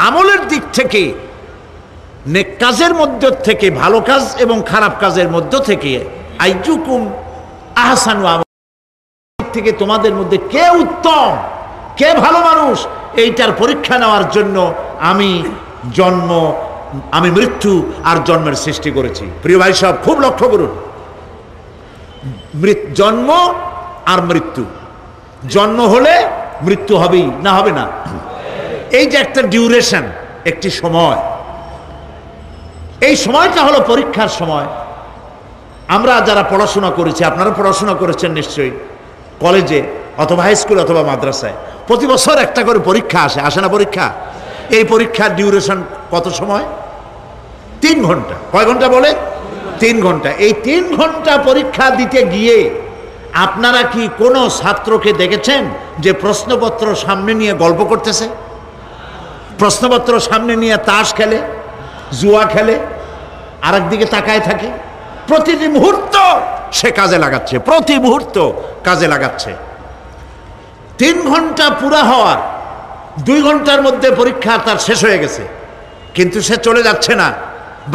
আমলের দিক থেকে, নেক কাজের মধ্য থেকে, ভালো কাজ এবং খারাপ কাজের মধ্য থেকে, আইয়ুকুম আহসানু আমালা থেকে তোমাদের মধ্যে কে উত্তম, কে ভালো মানুষ, এইটার পরীক্ষা নেওয়ার জন্য আমি মৃত্যু আর জন্মের সৃষ্টি করেছি। প্রিয় ভাই সব খুব লক্ষ্য করুন, জন্ম আর মৃত্যু, জন্ম হলে মৃত্যু হবেই, না হবে না? এই যে একটা ডিউরেশন, একটি সময়, এই সময়টা হলো পরীক্ষার সময়। আমরা যারা পড়াশোনা করেছি, আপনারা পড়াশোনা করেছেন নিশ্চয়ই, কলেজে অথবা হাই স্কুল অথবা মাদ্রাসায় প্রতি বছর একটা করে পরীক্ষা আসে না পরীক্ষা? এই পরীক্ষার ডিউরেশন কত সময়? 3 ঘন্টা। কয় ঘন্টা বলে? 3 ঘন্টা। এই 3 ঘন্টা পরীক্ষা দিতে গিয়ে আপনারা কি কোনো ছাত্রকে দেখেছেন যে প্রশ্নপত্র সামনে নিয়ে গল্প করতেছে, প্রশ্নপত্র সামনে নিয়ে তাস খেলে, জুয়া খেলে, আরেকদিকে তাকায় থাকে? প্রতিটি মুহূর্ত সে কাজে লাগাচ্ছে, প্রতি মুহূর্ত কাজে লাগাচ্ছে। 3 ঘন্টা পুরা হওয়ার 2 ঘন্টার মধ্যে পরীক্ষা তার শেষ হয়ে গেছে, কিন্তু সে চলে যাচ্ছে না,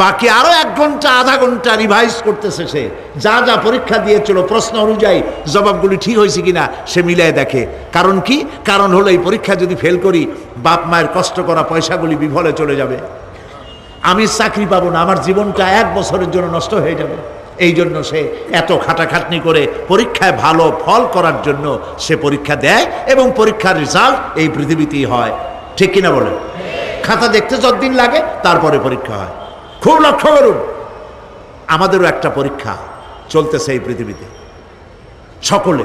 বাকি আরো 1 ঘন্টা আধা ঘন্টা রিভাইজ করতেছে। সে যা যা পরীক্ষা দিয়েছিল প্রশ্ন অনুযায়ী জবাবগুলি ঠিক হয়েছে কিনা সে মিলায় দেখে। কারণ কি? কারণ হলো এই পরীক্ষা যদি ফেল করি, বাপ মায়ের কষ্ট করা পয়সাগুলি বিফলে চলে যাবে, আমি চাকরি পাবো না, আমার জীবনটা 1 বছরের জন্য নষ্ট হয়ে যাবে। এই জন্য সে এত খাটাখাটনি করে পরীক্ষায় ভালো ফল করার জন্য সে পরীক্ষা দেয়, এবং পরীক্ষার রেজাল্ট এই পৃথিবীতেই হয়। ঠিক কিনা বলেন? খাতা দেখতে যতদিন লাগে তারপরে পরীক্ষা হয়। খুব লক্ষ্য করুন, আমাদেরও একটা পরীক্ষা চলতেছে এই পৃথিবীতে, সকলে।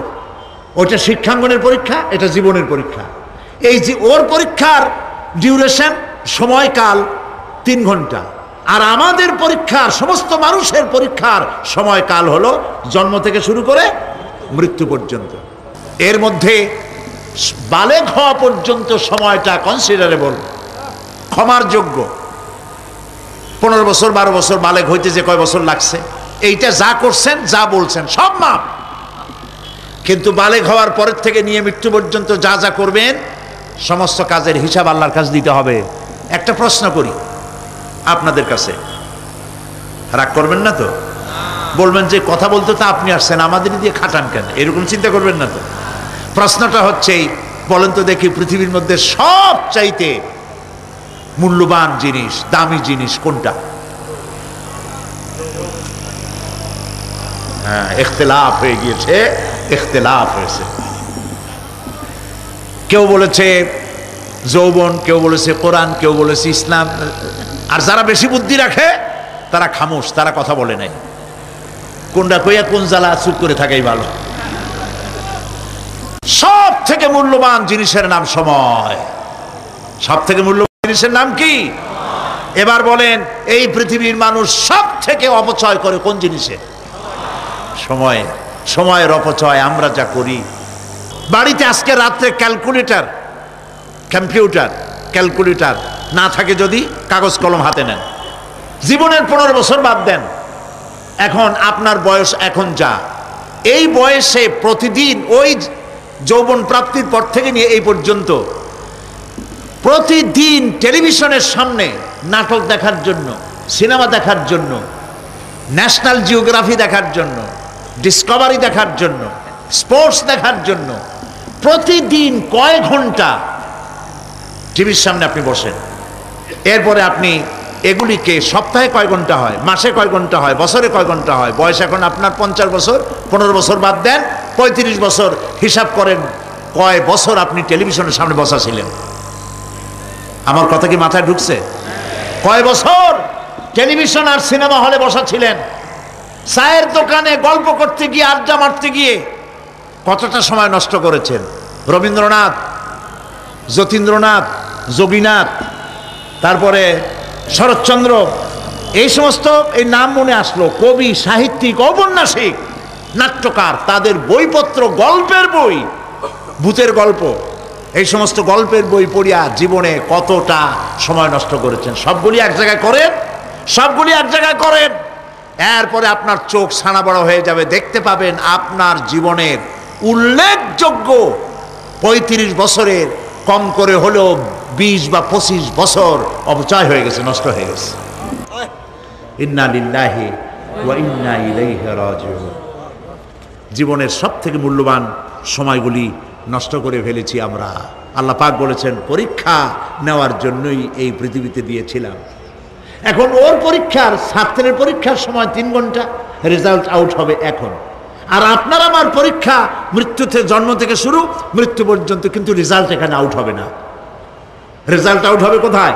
ওইটা শিক্ষাঙ্গনের পরীক্ষা, এটা জীবনের পরীক্ষা। এই যে ওর পরীক্ষার ডিউরেশন, সময়কাল 3 ঘন্টা, আর আমাদের পরীক্ষার, সমস্ত মানুষের পরীক্ষার সময়কাল হলো জন্ম থেকে শুরু করে মৃত্যু পর্যন্ত। এর মধ্যে বালেগ হওয়া পর্যন্ত সময়টা কনসিডারেবল, ক্ষমার যোগ্য। 15 বছর 12 বছর বালেগ হইতে যে কয় বছর লাগছে, এইটা যা করছেন যা বলছেন সব মাপ। কিন্তু বালেগ হওয়ার পরের থেকে নিয়ে মৃত্যু পর্যন্ত যা যা করবেন সমস্ত কাজের হিসাব আল্লাহর কাছে দিতে হবে। একটা প্রশ্ন করি আপনাদের কাছে, রাগ করবেন না তো? বলবেন যে কথা বলতে তো আপনি আসছেন, আমাদের দিয়ে খাটান কেন, এরকম চিন্তা করবেন না তো? প্রশ্নটা হচ্ছে, বলেন তো দেখি, পৃথিবীর মধ্যে সবচাইতে মূল্যবান জিনিস, দামি জিনিস কোনটা? হ্যাঁ, ইখতিলাফ হয়ে গিয়েছে, ইখতিলাফ হয়েছে। কেউ বলেছে যৌবন, কেউ বলেছে কোরআন, কেউ বলেছে ইসলাম। আর যারা বেশি বুদ্ধি রাখে তারা খামোশ, তারা কথা বলে নাই। কোনটা কইয়া কোন জ্বালা চুপ করে থাকাই ভালো। সব থেকে মূল্যবান জিনিসের নাম সময়। সব থেকে মূল্যবান জিনিসের নাম কি? এবার বলেন, এই পৃথিবীর মানুষ সব থেকে অপচয় করে কোন জিনিসে? সময়ে। সময়ের অপচয় আমরা যা করি। বাড়িতে আজকে রাত্রে ক্যালকুলেটর, কম্পিউটার, ক্যালকুলেটর না থাকে যদি কাগজ কলম হাতে নেন। জীবনের 15 বছর বাদ দেন, এখন আপনার বয়স এখন যা, এই বয়সে প্রতিদিন ওই যৌবন প্রাপ্তির পর থেকে নিয়ে এই পর্যন্ত প্রতিদিন টেলিভিশনের সামনে নাটক দেখার জন্য, সিনেমা দেখার জন্য, ন্যাশনাল জিওগ্রাফি দেখার জন্য, ডিসকভারি দেখার জন্য, স্পোর্টস দেখার জন্য প্রতিদিন কয় ঘন্টা টিভির সামনে আপনি বসেন। এরপরে আপনি এগুলিকে সপ্তাহে কয় ঘন্টা হয়, মাসে কয় ঘন্টা হয়, বছরে কয় ঘন্টা হয়। বয়স এখন আপনার 50 বছর, 15 বছর বাদ দেন, 35 বছর। হিসাব করেন কয় বছর আপনি টেলিভিশনের সামনে বসা ছিলেন। আমার কথা কি মাথায় ঢুকছে? কয় বছর টেলিভিশন আর সিনেমা হলে বসা ছিলেন? চায়ের দোকানে গল্প করতে গিয়ে, আড্ডা মারতে গিয়ে কতটা সময় নষ্ট করেছেন? রবীন্দ্রনাথ, যতীন্দ্রনাথ, যোগীনাথ, তারপরে শরৎচন্দ্র, এই সমস্ত এই নাম মনে আসলো। কবি, সাহিত্যিক, ঔপন্যাসিক, নাট্যকার, তাদের বইপত্র, গল্পের বই, ভূতের গল্প, এই সমস্ত গল্পের বই পড়িয়া জীবনে কতটা সময় নষ্ট করেছেন। সবগুলি এক জায়গায় করেন, সবগুলি এক জায়গায় করেন। এরপরে আপনার চোখ ছানা বড় হয়ে যাবে, দেখতে পাবেন আপনার জীবনের উল্লেখযোগ্য 35 বছরের কম করে হলেও 20 বা 25 বছর অপচয় হয়ে গেছে, নষ্ট হয়ে গেছে। ইন্না লিল্লাহি ওয়া ইন্না ইলাইহি রাজিউন। জীবনের সবথেকে মূল্যবান সময়গুলি নষ্ট করে ফেলেছি আমরা। আল্লাহ পাক বলেছেন পরীক্ষা নেওয়ার জন্যই এই পৃথিবীতে দিয়েছিলাম। এখন ওর পরীক্ষার, ছাত্রের পরীক্ষার সময় 3 ঘন্টা, রেজাল্ট আউট হবে এখন। আর আপনার আমার পরীক্ষা মৃত্যুতে, জন্ম থেকে শুরু মৃত্যু পর্যন্ত, কিন্তু রেজাল্ট এখানে আউট হবে না। রেজাল্ট আউট হবে কোথায়?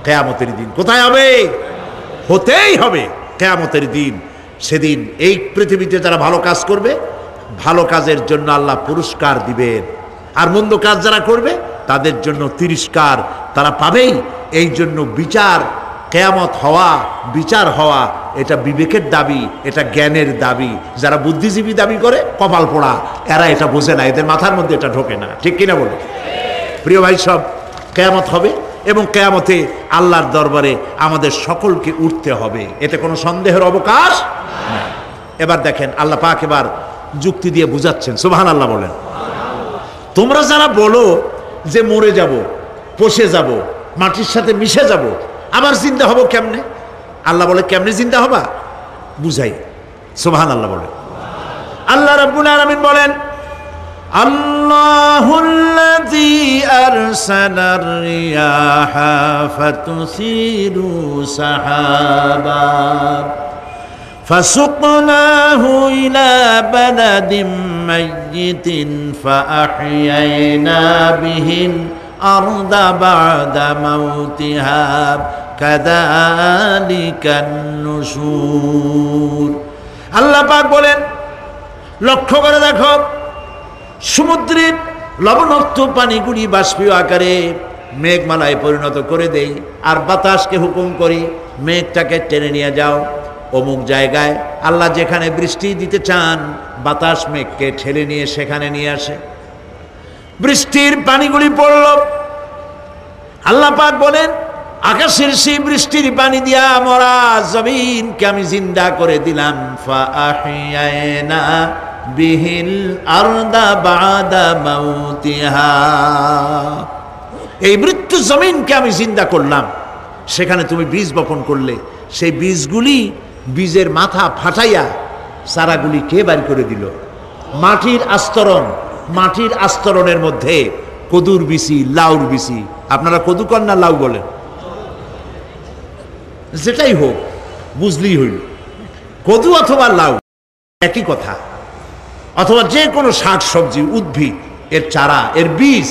কিয়ামতের দিন। কোথায় হবে? হতেই হবে কিয়ামতের দিন। সেদিন এই পৃথিবীতে যারা ভালো কাজ করবে, ভালো কাজের জন্য আল্লাহ পুরস্কার দিবেন, আর মন্দ কাজ যারা করবে তাদের জন্য তিরস্কার তারা পাবেই। এই জন্য বিচার, কিয়ামত হওয়া, বিচার হওয়া, এটা বিবেকের দাবি, এটা জ্ঞানের দাবি। যারা বুদ্ধিজীবী দাবি করে কপাল পোড়া, এরা এটা বোঝে না, এদের মাথার মধ্যে এটা ঢোকে না। ঠিক কিনা বলে? প্রিয় ভাই সব, কিয়ামত হবে এবং কিয়ামতে আল্লাহর দরবারে আমাদের সকলকে উঠতে হবে, এতে কোনো সন্দেহের অবকাশ নাই। এবার দেখেন আল্লাহ পাক এবার যুক্তি দিয়ে বুঝাচ্ছেন। সুবহানাল্লাহ বলেন। তোমরা যারা বলো যে মরে যাব, পচে যাব, মাটির সাথে মিশে যাব, আবার জিন্দা হব কেমনে? আল্লাহ বলে কেমনে জিন্দা হবা বুঝাই। সুবহানাল্লাহ বলেন। আল্লাহ রাব্বুল আলামিন বলেন, আল্লাহুল্লাযী আরসালার রিয়াহা ফাতুসিরু সাহাবা فسقناه إلى بلد ميت فأحيينا به الأرض بعد موتها كذلك النشور। আল্লাহ পাক বলেন, লক্ষ্য করে দেখো, সমুদ্রের লবণাক্ত পানিগুলি বাষ্পীয় আকারে মেঘমালায় পরিণত করে দেই, আর বাতাসকে হুকুম করি মেঘটাকে টেনে নিয়ে যাও অমুক জায়গায়। আল্লাহ যেখানে বৃষ্টি দিতে চান, বাতাস মেঘকে ঠেলে নিয়ে সেখানে নিয়ে আসে, বৃষ্টির পানিগুলি পড়ল। আল্লাহ পাক বলেন, আকাশের সেই বৃষ্টির পানি দিয়া মরা জমিনকে আমি জিন্দা করে দিলাম। ফাআহিয়ানা বিহিল আরদা বাদা মাউতিহা, এই মৃত্যু জমিনকে আমি জিন্দা করলাম। সেখানে তুমি বীজ বপন করলে, সেই বীজগুলি, বীজের মাথা ফাটাইয়া চারাগুলি কে বাড়ি করে দিল? মাটির আস্তরণ, মাটির আস্তরণের মধ্যে কদুর বিচি, লাউর বিচি। আপনারা কদু কন না লাউ বলেন? যেটাই হোক, বুঝলেই হইল, কদু অথবা লাউ একই কথা। অথবা যে কোনো শাক সবজি, উদ্ভিদ, এর চারা, এর বীজ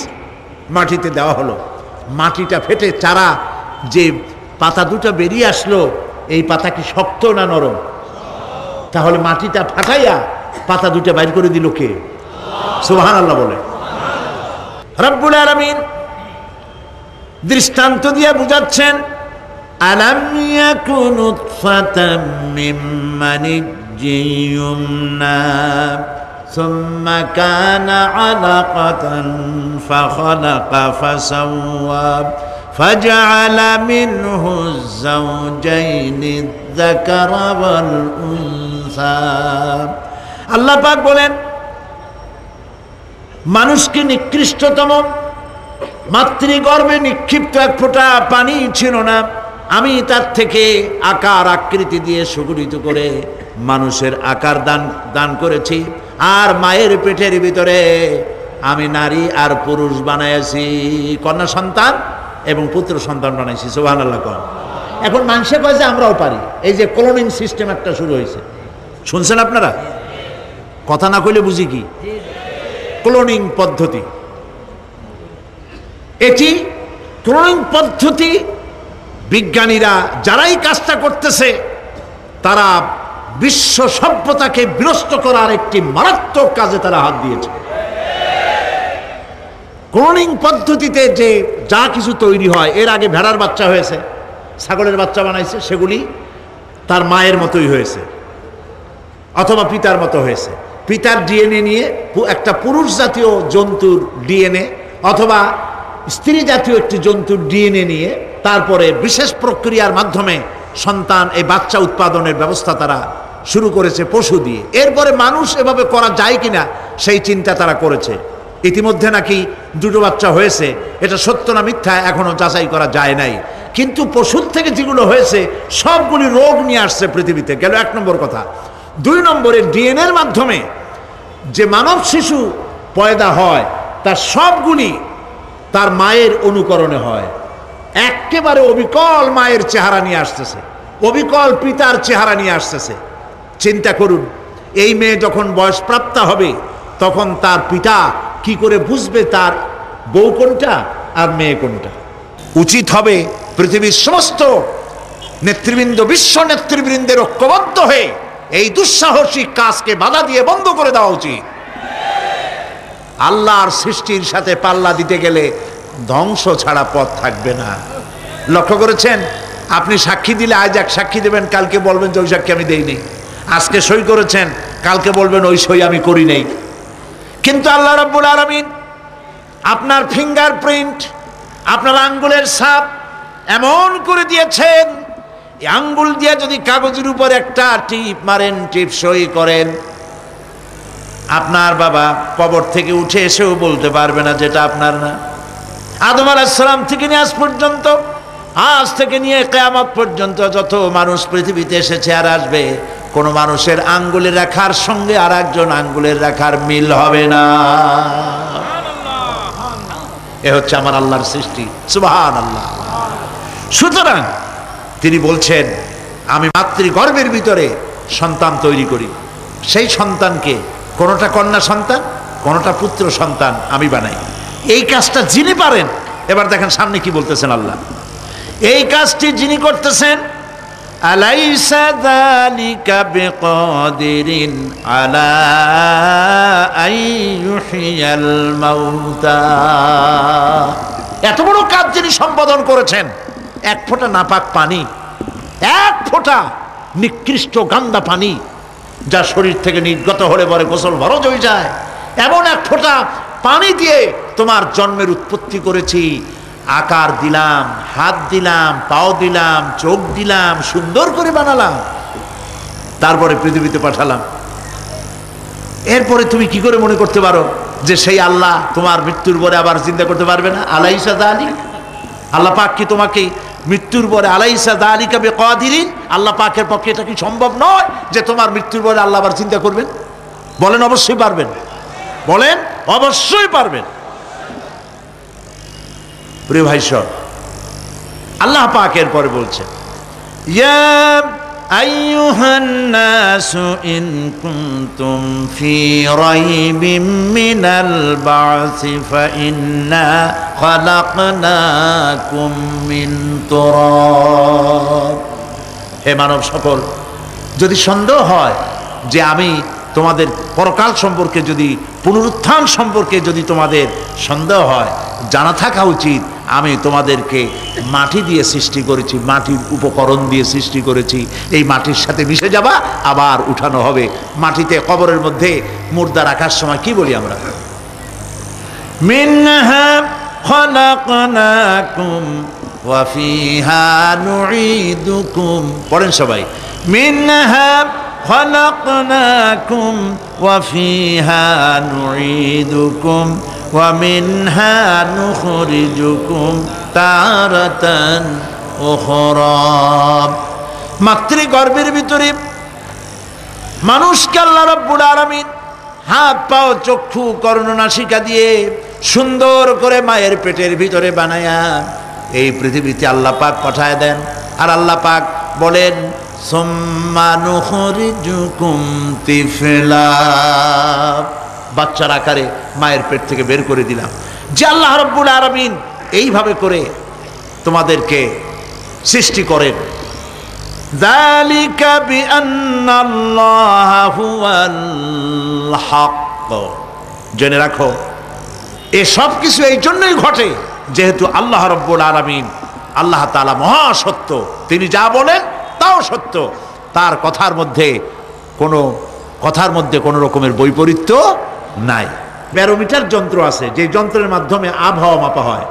মাটিতে দেওয়া হলো। মাটিটা ফেটে চারা, যে পাতা দুটো বেরিয়ে আসলো, এই পাতা কি শক্ত না নরম? তাহলে মাটিটা ফাটাইয়া পাতা দুটো বাইর করে দিল কে? সুবহানাল্লাহ বলে। রব্বুল আলামিন দৃষ্টান্ত দিয়ে বুঝাচ্ছেন, আলাম ইয়াকুন নুতফাতাম মিন মানিয়্যিন ইউমনা সুম্মা কানা আলাকাতান ফাখালাকা ফাসাওয়া فجعل منه الزوجين الذكر والأنثى। আল্লাহ পাক বলেন, মানুষকে নিকৃষ্টতম মাতৃগর্ভে নিক্ষিপ্ত এক ফোঁটা পানি ছিল না, আমি তার থেকে আকার আকৃতি দিয়ে সুগঠিত করে মানুষের আকার দান করেছি, আর মায়ের পেটের ভিতরে আমি নারী আর পুরুষ বানাইছি, কন্যা সন্তান এবং পুত্র সন্তান বানাইছি। সুবহানাল্লাহ। এখন মানুষে কয় যে আমরাও পারি। এই যে ক্লোনিং সিস্টেম একটা শুরু হয়েছে, শুনছেন আপনারা? কথা না কইলে বুঝি কি? ক্লোনিং পদ্ধতি। এটি ক্লোনিং পদ্ধতি, বিজ্ঞানীরা যারাই কাজটা করতেছে, তারা বিশ্ব সভ্যতাকে বিনষ্ট করার একটি মারাত্মক কাজে তারা হাত দিয়েছে। ক্লোনিং পদ্ধতিতে যে যা কিছু তৈরি হয়, এর আগে ভেড়ার বাচ্চা হয়েছে, ছাগলের বাচ্চা বানাইছে, সেগুলি তার মায়ের মতোই হয়েছে অথবা পিতার মতো হয়েছে। পিতার ডিএনএ নিয়ে একটা পুরুষ জাতীয় জন্তুর ডিএনএ অথবা স্ত্রী জাতীয় একটি জন্তুর ডিএনএ নিয়ে তারপরে বিশেষ প্রক্রিয়ার মাধ্যমে সন্তান, এই বাচ্চা উৎপাদনের ব্যবস্থা তারা শুরু করেছে পশু দিয়ে। এরপরে মানুষ এভাবে করা যায় কিনা সেই চিন্তা তারা করেছে। ইতিমধ্যে নাকি দুটো বাচ্চা হয়েছে, এটা সত্য না মিথ্যা এখনো যাচাই করা যায় নাই। কিন্তু পশুর থেকে যেগুলো হয়েছে সবগুলি রোগ নিয়ে আসছে পৃথিবীতে, গেল 1 নম্বর কথা। 2 নম্বরে ডিএনএর মাধ্যমে যে মানব শিশু পয়দা হয় তার সবগুলি তার মায়ের অনুকরণে হয়। একেবারে অবিকল মায়ের চেহারা নিয়ে আসতেছে, অবিকল পিতার চেহারা নিয়ে আসতেছে। চিন্তা করুন, এই মেয়ে যখন বয়সপ্রাপ্তা হবে তখন তার পিতা কি করে বুঝবে তার বউ কোনটা আর মেয়ে কোনটা? উচিত হবে পৃথিবীর সমস্ত নেতৃবৃন্দ, বিশ্ব নেতৃবৃন্দের ঐক্যবদ্ধ হয়ে এই দুঃসাহসিক কাজকে বাধা দিয়ে বন্ধ করে দেওয়া উচিত। আল্লাহর সৃষ্টির সাথে পাল্লা দিতে গেলে ধ্বংস ছাড়া পথ থাকবে না। লক্ষ্য করেছেন, আপনি সাক্ষী দিলে আজ এক সাক্ষী দেবেন, কালকে বলবেন যে ওই সাক্ষী আমি দেইনি। আজকে সই করেছেন, কালকে বলবেন ওই সই আমি করি নাই। কিন্তু আল্লাহ রাব্বুল আলামিন আপনার ফিঙ্গারপ্রিন্ট, আপনার আঙ্গুলের ছাপ এমন করে দিয়েছেন, এই আঙ্গুল দিয়ে যদি কাগজের উপর একটা টিপ মারেন, টিপ সই করেন, আপনার বাবা কবর থেকে উঠে এসেও বলতে পারবে না যেটা আপনার না। আদম আলাইহিস সালাম থেকে নিয়ে আজ পর্যন্ত, আজ থেকে নিয়ে কিয়ামত পর্যন্ত যত মানুষ পৃথিবীতে এসেছে আর আসবে, কোন মানুষের আঙ্গুলের রেখার সঙ্গে আর একজন আঙ্গুলের রেখার মিল হবে না। এ হচ্ছে আমার আল্লাহর সৃষ্টি, সুবহানাল্লাহ। সুতরাং তিনি বলছেন, আমি মাতৃগর্ভের ভিতরে সন্তান তৈরি করি, সেই সন্তানকে কোনটা কন্যা সন্তান, কোনটা পুত্র সন্তান আমি বানাই। এই কাজটা যিনি পারেন, এবার দেখেন সামনে কি বলতেছেন আল্লাহ। এই কাজটি যিনি করতেছেন, আলাইসা যালিকা বিকাদিরিন আলা আইয়ুহিয়াল মাউতা। এত বড় কাজ যিনি সম্পাদন করেছেন, এক ফোঁটা নাপাক পানি, এক ফোঁটা নিকৃষ্ট গান্দা পানি যা শরীর থেকে নির্গত হলে পরে গোসল ফরজ হয়ে যায়, এমন এক ফোঁটা পানি দিয়ে তোমার জন্মের উৎপত্তি করেছি, আকার দিলাম, হাত দিলাম, পাও দিলাম, চোখ দিলাম, সুন্দর করে বানালাম, তারপরে পৃথিবীতে পাঠালাম। এরপরে তুমি কি করে মনে করতে পারো যে সেই আল্লাহ তোমার মৃত্যুর পরে আবার জিন্দা করতে পারবে না? আলাইসা যালিক, আল্লাহ পাক কি তোমাকে মৃত্যুর পরে, আলাইসা যালিকা বিকাদিরিন, আল্লাহ পাকের পক্ষে এটা কি সম্ভব নয় যে তোমার মৃত্যুর পরে আল্লাহ আবার চিন্তা করবেন? বলেন অবশ্যই পারবেন, বলেন অবশ্যই পারবেন। প্রিয় ভাই সব, আল্লাহ পাকের পরে বলছেন, ইয়া আইয়ুহান নাসু ইন কুনতুম ফি রাইবিম মিনাল বা'সি ফাইন্না খালাকনাকুম মিন তুরাব। হে মানব সকল, যদি সন্দেহ হয় যে আমি তোমাদের পরকাল সম্পর্কে, যদি পুনরুত্থান সম্পর্কে যদি তোমাদের সন্দেহ হয়, জানা থাকা উচিত আমি তোমাদেরকে মাটি দিয়ে সৃষ্টি করেছি, মাটির উপকরণ দিয়ে সৃষ্টি করেছি। এই মাটির সাথে মিশে যাবা, আবার উঠানো হবে। মাটিতে কবরের মধ্যে মুর্দা রাখার সময় কি বলি আমরা? মিনহা খালাকনাকুম ওয়া ফিহা নুঈদুকুম। পড়েন সবাই, মিনহা খালাকনাকুম ওয়া ফিহা নুঈদুকুম ওয়া মিনহা নুখরিজুকুম তারাতান উখরা। মাতৃগর্ভের ভিতরে মানুষকে আল্লাহ রাব্বুল আলামিন হাত, পাও, চক্ষু, কর্ণনাসিকা দিয়ে সুন্দর করে মায়ের পেটের ভিতরে বানায়া এই পৃথিবীতে আল্লাহ পাক পাঠায় দেন। আর আল্লাহ পাক বলেন, সুম্মা নুখরিজুকুম তিফলা, বাচ্চার আকারে মায়ের পেট থেকে বের করে দিলাম। যে আল্লাহ রাব্বুল আলামিন এইভাবে করে তোমাদেরকে সৃষ্টি করেন। যালিকা বিআন্নাল্লাহা হুয়াল হক। জেনে রাখো, এসব কিছু এই জন্যই ঘটে যেহেতু আল্লাহ রাব্বুল আলামিন, আল্লাহ তাআলা মহাসত্য, তিনি যা বলেন তাও সত্য, তার কথার মধ্যে কোনো রকমের বৈপরীত্য নাই। ব্যারোমিটার যন্ত্র আছে, যে যন্ত্রের মাধ্যমে আবহাওয়া মাপা হয়,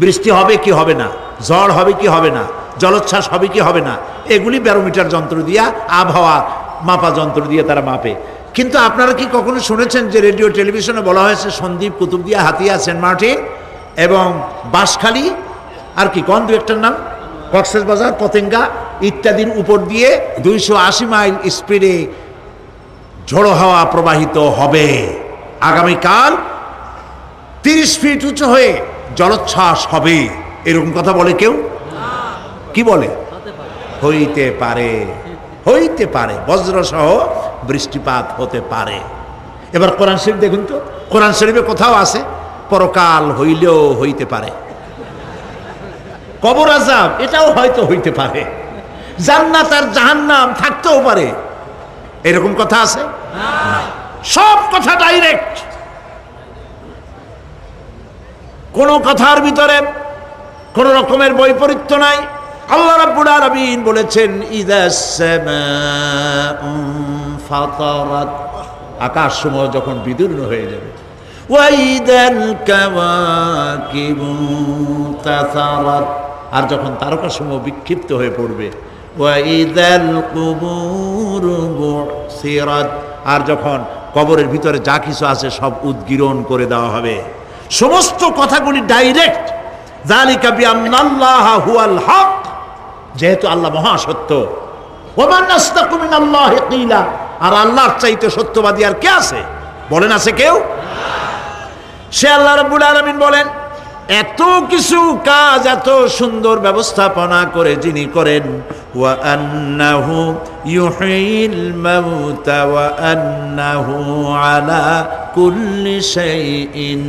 বৃষ্টি হবে কি হবে না, ঝড় হবে কি হবে না, জলোচ্ছ্বাস হবে কি হবে না, এগুলি ব্যারোমিটার যন্ত্র দিয়া, আবহাওয়া মাপা যন্ত্র দিয়ে তারা মাপে। কিন্তু আপনারা কি কখনো শুনেছেন যে রেডিও টেলিভিশনে বলা হয়েছে সন্দ্বীপ, কুতুবদিয়া, হাতিয়া, সেন্ট মার্টিন এবং বাঁশখালী, আর কি কোন দু একটার নাম, কক্সবাজার, পতেঙ্গা ইত্যাদির উপর দিয়ে 280 মাইল স্পিডে ঝোড়ো হাওয়া প্রবাহিত হবে। আগামীকাল 30 ফিট উঁচু হয়ে জলোচ্ছ্বাস হবে, এরকম কথা বলে কেউ? কি বলে? হইতে পারে, হইতে পারে, বজ্রসহ বৃষ্টিপাত হতে পারে। এবার কোরআন শরীফ দেখুন তো, কোরআন শরীফে কোথাও আছে পরকাল হইলেও হইতে পারে, কবর আযাব এটাও হয়তো হইতে পারে, জান্নাত আর জাহান্নাম থাকতেও পারে, এরকম কথা আছে? সব কথা ডাইরেক্ট, কোন কথার ভিতরে কোন রকমের বৈপরীত্য নাই। আল্লাহ রাব্বুল আলামিন বলেছেন ইযাস সামাউ ফাতারাত, আকাশ সমূহ যখন বিদীর্ণ হয়ে যাবে, ওয়া ইযাল কাওয়াকিবু তাসারাত, আর যখন তারকা সমূহ বিক্ষিপ্ত হয়ে পড়বে, ওয়া ইযাল কুবুরু বুসিরাত, আর যখন কবরের ভিতরে যা কিছু আছে সব উদ্গীরণ করে দেওয়া হবে। সমস্ত কথাগুলি ডাইরেক্ট। যালিকা বিআন্নাল্লাহা হুয়াল হক, যেহেতু আল্লাহ মহাসত্য। ওমান আসতাকু মিনাল্লাহি কিলা, আর আল্লাহর চাইতে সত্যবাদী আর কে আছে? বলেন আছে কেউ? সে আল্লাহ রাব্বুল আলামিন বলেন এত কিছু কাজ এত সুন্দর ব্যবস্থাপনা করে যিনি করেন, ওয়া আন্নাহু ইউহিল মাউতা ওয়া আন্নাহু আলা কুল্লি শাইইন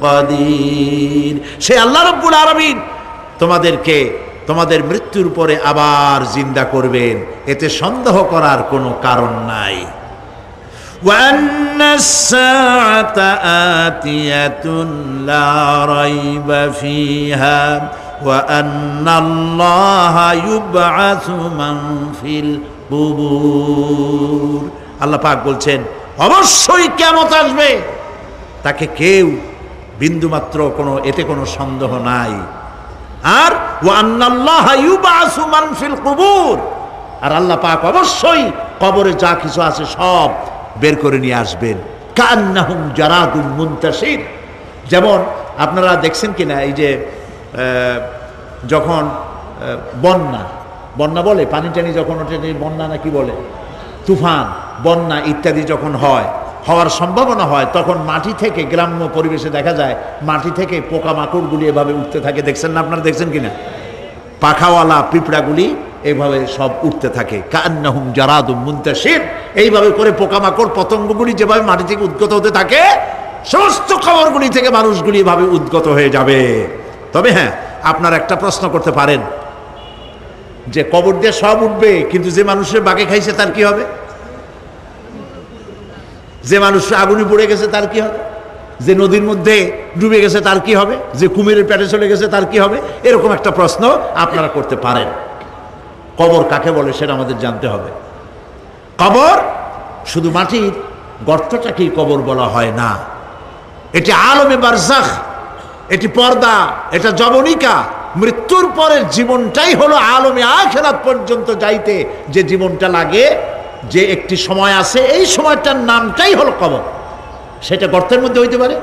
কাদির। সে আল্লাহ রাব্বুল আলামিন তোমাদেরকে তোমাদের মৃত্যুর পরে আবার জিন্দা করবেন, এতে সন্দেহ করার কোনো কারণ নাই। وَأَنَّ السَّاعَةَ آتِيَةٌ لَا رَيْبَ فِيهَا وَأَنَّ اللَّهَ يُبْعَثُ مَنْ فِي الْقُبُورِ। আল্লাহ পাক বলছেন অবশ্যই কিয়ামত আসবে, তাকে কেউ বিন্দুমাত্র এতে কোনো সন্দেহ নাই। আর وَأَنَّ اللَّهَ يُبْعَثُ مَنْ فِي الْقُبُورِ, আর আল্লাহ পাক অবশ্যই কবরে যা কিছু আছে সব বের করে নিয়ে আসবেন। কান্নাহুম জারাদুম মুনতাশির, যেমন আপনারা দেখছেন কিনা এই যে যখন বন্যা বলে, পানি টানি যখন ওঠে, বন্যা না কি বলে, তুফান, বন্যা ইত্যাদি যখন হওয়ার সম্ভাবনা হয়, তখন মাটি থেকে, গ্রাম্য পরিবেশে দেখা যায় মাটি থেকে পোকামাকড়গুলি এভাবে উঠতে থাকে। দেখছেন না? আপনারা দেখছেন কিনা? পাখাওয়ালা পিঁপড়াগুলি এইভাবে সব উঠতে থাকে। কান্নাহুম জারাদুম মুনতাশির, এইভাবে করে পোকামাকড় পতঙ্গগুলি যেভাবে মাটি থেকে উদ্গত হতে থাকে, সমস্ত খবরগুলি থেকে মানুষগুলি এভাবে উদ্গত হয়ে যাবে। তবে হ্যাঁ, আপনারা একটা প্রশ্ন করতে পারেন যে কবর দিয়ে সব উঠবে, কিন্তু যে মানুষের বাগে খাইছে তার কি হবে? যে মানুষ আগুনে পড়ে গেছে তার কি হবে? যে নদীর মধ্যে ডুবে গেছে তার কি হবে? যে কুমিরের পেটে চলে গেছে তার কি হবে? এরকম একটা প্রশ্ন আপনারা করতে পারেন। কবর কাকে বলে সেটা আমাদের জানতে হবে। কবর শুধু মাটির গর্তটাকেই কবর বলা হয় না, এটি আলমে বারজাখ, এটি পর্দা, এটা জবনিকা। মৃত্যুর পরের জীবনটাই হলো আলমে আখিরাত পর্যন্ত যাইতে যে জীবনটা লাগে, যে একটি সময় আছে, এই সময়টার নামটাই হলো কবর। সেটা গর্তের মধ্যে হইতে পারে,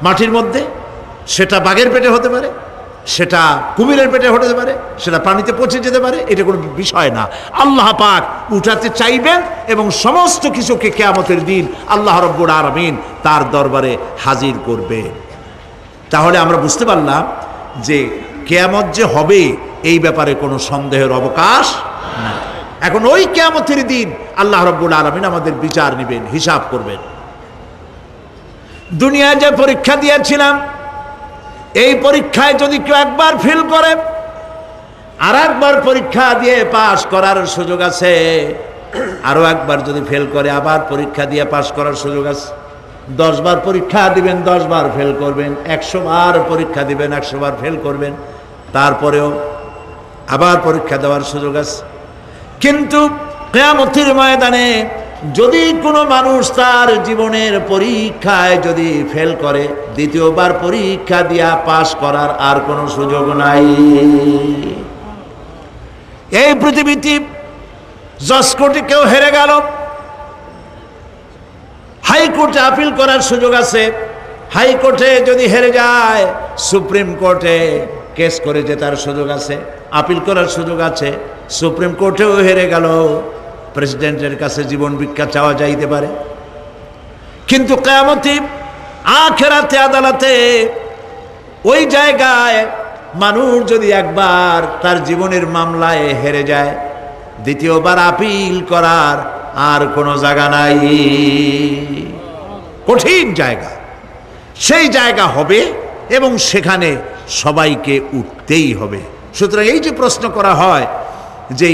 মাটির মধ্যে, সেটা বাঘের পেটে হতে পারে, সেটা কুমিরের পেটে হতে পারে, সেটা পানিতে পচে যেতে পারে, এটা কোনো বিষয় না। আল্লাহ পাক উঠাতে চাইবেন এবং সমস্ত কিছুকে কিয়ামতের দিন আল্লাহ রাব্বুল আলামিন তার দরবারে হাজির করবে। তাহলে আমরা বুঝতে পারলাম যে কিয়ামত যে হবে এই ব্যাপারে কোনো সন্দেহের অবকাশ নাই। এখন ওই কিয়ামতের দিন আল্লাহ রাব্বুল আলামিন আমাদের বিচার নেবেন, হিসাব করবেন। দুনিয়ায় যে পরীক্ষা দিয়েছিলাম, এই পরীক্ষায় যদি কেউ একবার ফেল করে, আর একবার পরীক্ষা দিয়ে পাশ করার সুযোগ আছে, আরো একবার যদি ফেল করে আবার পরীক্ষা দিয়ে পাশ করার সুযোগ আছে। 10 বার পরীক্ষা দিবেন, 10 বার ফেল করবেন, 100 বার পরীক্ষা দিবেন, 100 বার ফেল করবেন, তারপরেও আবার পরীক্ষা দেওয়ার সুযোগ আছে। কিন্তু কিয়ামতের ময়দানে যদি কোনো মানুষ তার জীবনের পরীক্ষায় যদি ফেল করে, দ্বিতীয়বার পরীক্ষা দিয়া পাশ করার আর কোনো সুযোগ নাই। এই পৃথিবীতে জজ কোর্টে কেউ হেরে গেল, হাইকোর্টে আপিল করার সুযোগ আছে। হাইকোর্টে যদি হেরে যায়, সুপ্রিম কোর্টে কেস করে জেতার সুযোগ আছে, আপিল করার সুযোগ আছে। সুপ্রিম কোর্টেও হেরে গেল, প্রেসিডেন্টের কাছে জীবন ভিক্ষা চাওয়া যাইতে পারে। কিন্তু কিয়ামতে আখিরাতে আদালতে ওই জায়গায় মানুষ যদি একবার তার জীবনের মামলায় হেরে যায়, দ্বিতীয়বার আপিল করার আর কোনো জায়গা নাই। কঠিন জায়গা, সেই জায়গা হবে এবং সেখানে সবাইকে উঠতেই হবে। সুতরাং এই যে প্রশ্ন করা হয় যে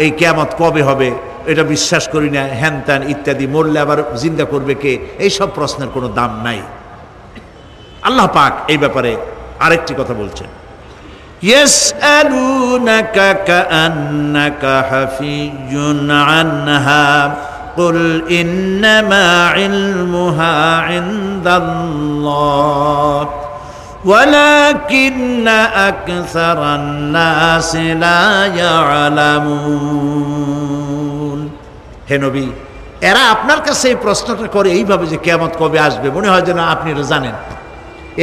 এই কিয়ামত কবে হবে, এটা বিশ্বাস করি না, হ্যান ত্যান ইত্যাদি, মরলে আবার জিন্দা করবে কে, এই সব প্রশ্নের কোনো দাম নাই। আল্লাহ পাক এই ব্যাপারে আরেকটি কথা বলছেন, ইয়াসআলুনাকা কাআন্নাকা হাফিয়ুন আনহা কুল ইন্নামা ইলমুহা ইনদাল্লাহ ওয়ালাকিন্না আকসারান নাসি লা ইয়ালামুন। হে নবী, এরা আপনার কাছে এই প্রশ্নটা করে এইভাবে যে কিয়ামত কবে আসবে, মনে হয় যেন আপনি এটা জানেন।